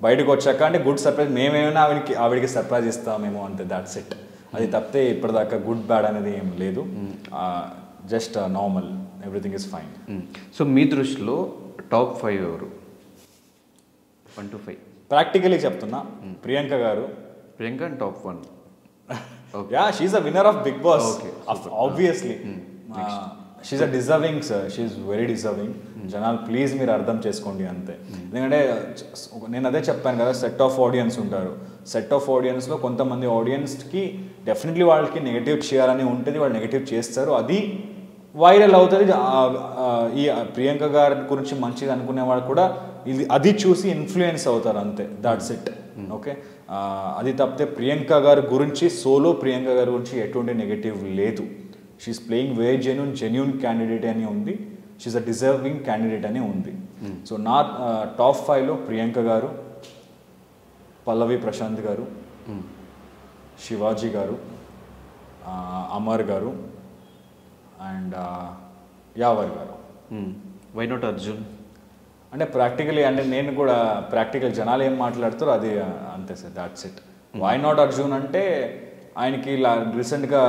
బయటకు వచ్చాక అంటే గుడ్ సర్ప్రైజ్ మేమేమైనా ఆవిడకి సర్ప్రైజ్ ఇస్తామేమో అంతే, దాట్స్ ఇట్. అది తప్పితే ఇప్పటిదాకా గుడ్ బ్యాడ్ అనేది ఏం లేదు. Just normal, everything is fine. So మీ దృష్టిలో టాప్ 5 ఎవరు? 1 to 5 ప్రాక్టికలీ చెప్తున్నా, ప్రియాంక గారు. Priyanka and top 1. Yeah, she's a winner of Big Boss. Okay, obviously. She's a deserving, sir. She's very deserving. జనాలు ప్లీజ్ మీరు అర్థం చేసుకోండి అంతే. ఎందుకంటే నేను అదే చెప్పాను కదా, సెట్ ఆఫ్ ఆడియన్స్ ఉంటారు. సెట్ ఆఫ్ ఆడియన్స్లో కొంతమంది ఆడియన్స్కి డెఫినెట్లీ వాళ్ళకి నెగిటివ్ చేయాలని ఉంటుంది, వాళ్ళు నెగిటివ్ చేస్తారు, అది వైరల్ అవుతుంది. ఈ ప్రియాంక గారి గురించి మంచిగా అనుకునే వాళ్ళు కూడా అది చూసి ఇన్ఫ్లుయెన్స్ అవుతారు అంతే, దాట్స్ ఇట్. ఓకే, అది తప్పితే ప్రియాంక గారి గురించి సోలో ప్రియాంక గారి గురించి ఎటువంటి నెగటివ్ లేదు. She's playing very genuine candidate అని ఉంది, షీఈస్ అ డిజర్వింగ్ క్యాండిడేట్ అని ఉంది. సో నా టాప్ 5లో ప్రియాంక గారు, పల్లవి ప్రశాంత్ గారు, శివాజీ గారు, అమర్ గారు అండ్ యావర్ గారు. Why not Arjun? అంటే ప్రాక్టికలీ అంటే నేను కూడా ప్రాక్టికల్ జనాలు ఏం మాట్లాడుతారో అది అంతే sir, that's it. Why not Arjun అంటే ఆయనకి రీసెంట్గా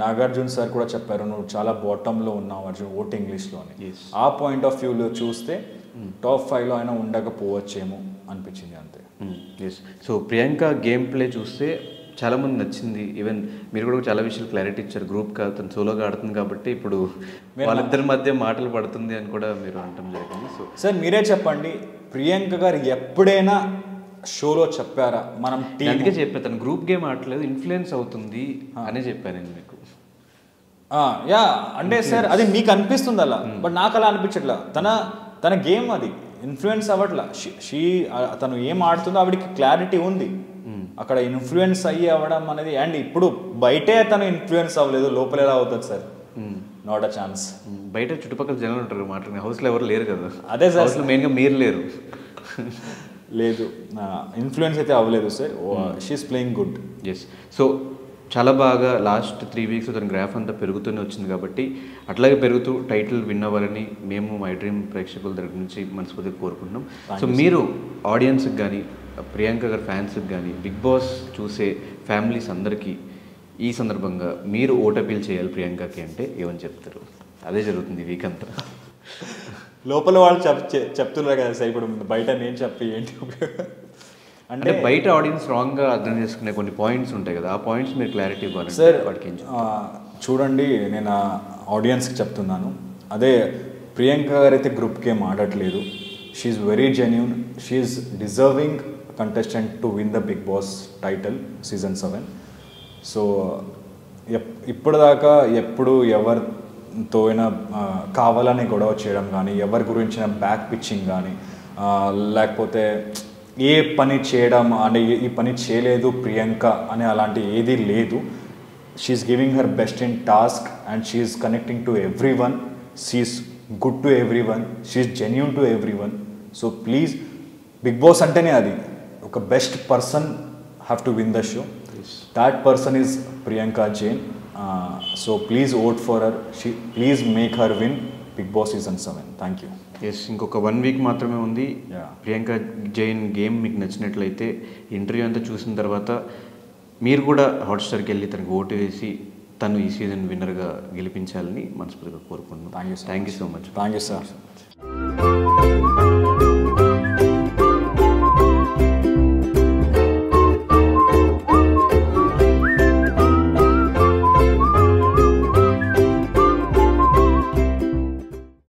నాగార్జున సార్ కూడా చెప్పారు, నువ్వు చాలా బాటంలో ఉన్నావు అర్జున్ ఓట్ ఇంగ్లీష్లో అని. ఆ పాయింట్ ఆఫ్ వ్యూలో చూస్తే టాప్ 5లో అయినా ఉండకపోవచ్చేమో అనిపించింది అంతే. సో ప్రియాంక గేమ్ ప్లే చూస్తే చాలామంది నచ్చింది. ఈవెన్ మీరు కూడా చాలా విషయాలు క్లారిటీ ఇచ్చారు. గ్రూప్ కాదు, తను సోలోగా ఆడుతుంది కాబట్టి ఇప్పుడు వాళ్ళిద్దరి మధ్య మాటలు పడుతుంది అని కూడా మీరు అనటం జరిగింది. సో సార్ మీరే చెప్పండి, ప్రియాంక గారు ఎప్పుడైనా షోలో చెప్పారా మనం అందుకే చెప్పాను తను గ్రూప్ గేమ్ ఆడలేదు, ఇన్ఫ్లుయెన్స్ అవుతుంది అనే చెప్పాను నేను మీకు. యా అంటే సార్ అది మీకు అనిపిస్తుంది అలా, బట్ నాకు అలా అనిపించట్లా. తన గేమ్ అది ఇన్ఫ్లుయెన్స్ అవ్వట్లా. తను ఏం ఆడుతుందో ఆవిడకి క్లారిటీ ఉంది. అక్కడ ఇన్ఫ్లుయెన్స్ అయ్యి అవ్వడం అనేది, అండ్ ఇప్పుడు బయటే తను ఇన్ఫ్లుయెన్స్ అవ్వలేదు, లోపల ఎలా అవుతుంది సార్? Not a chance. బయట చుట్టుపక్కల జనాలు ఉంటారు మాట్లాడుకునే, హౌస్లో ఎవరు లేరు కదా. అదే సార్, హౌస్లో మెయిన్గా మీరు లేరు. లేదు, ఇన్ఫ్లుయెన్స్ అయితే అవ్వలేదు sir. She's playing good. Yes. So చాలా బాగా లాస్ట్ 3 weeks తన గ్రాఫ్ అంతా పెరుగుతూనే వచ్చింది కాబట్టి అట్లాగే పెరుగుతూ టైటిల్ విన్ అవ్వాలని మేము మై డ్రీమ్ ప్రేక్షకుల దగ్గర నుంచి మనస్ఫూర్తిగా కోరుకుంటున్నాం. సో మీరు ఆడియన్స్కి కానీ ప్రియాంక గారి ఫ్యాన్స్కి కానీ బిగ్ బాస్ చూసే ఫ్యామిలీస్ అందరికీ ఈ సందర్భంగా మీరు ఓట్ అపీల్ చేయాలి ప్రియాంకకి అంటే ఏమని చెప్తారు? అదే జరుగుతుంది వీక్ అంతా. లోపల వాళ్ళు చెప్తున్నారు కదా సార్, ఇప్పుడు బయట నేను చెప్పి ఏంటి అంటే బయట ఆడియన్స్ రాంగ్గా అర్థం చేసుకునే కొన్ని పాయింట్స్ ఉంటాయి కదా, ఆ పాయింట్స్ మీరు క్లారిటీ ఇవ్వాలి సార్. చూడండి, నేను ఆడియన్స్కి చెప్తున్నాను, అదే ప్రియాంక గారు అయితే గ్రూప్కి ఏం ఆడట్లేదు. She is very genuine, she is deserving contestant to win the Bigg Boss title season 7. So ఇప్పటిదాకా ఎప్పుడు ఎవరు అయినా కావాలని గొడవ చేయడం కానీ, ఎవరి గురించిన బ్యాక్ పిచ్చింగ్ కానీ, లేకపోతే ఏ పని చేయడం అంటే ఈ పని చేయలేదు ప్రియాంక అనే అలాంటి ఏదీ లేదు. She's giving her best in task and she's connecting to everyone. She's good to everyone, she's genuine to everyone. So please, Bigg Boss అంటేనే అది, ఒక best person have to win the show. That person is Priyanka Jain. So please vote for her, please make her win Bigg Boss season 7. Thank you. Yes, ఇంకొక 1 week మాత్రమే ఉంది. Priyanka Jain game మీకు నచ్చినట్లయితే interview అంతా చూసిన తర్వాత మీరు కూడా హాట్స్టార్కి వెళ్ళి తనకు ఓటు వేసి తను ఈ సీజన్ విన్నర్గా గెలిపించాలని మనస్ఫూర్తిగా కోరుకుంటున్నాను. Thank you so much. Thank you so much.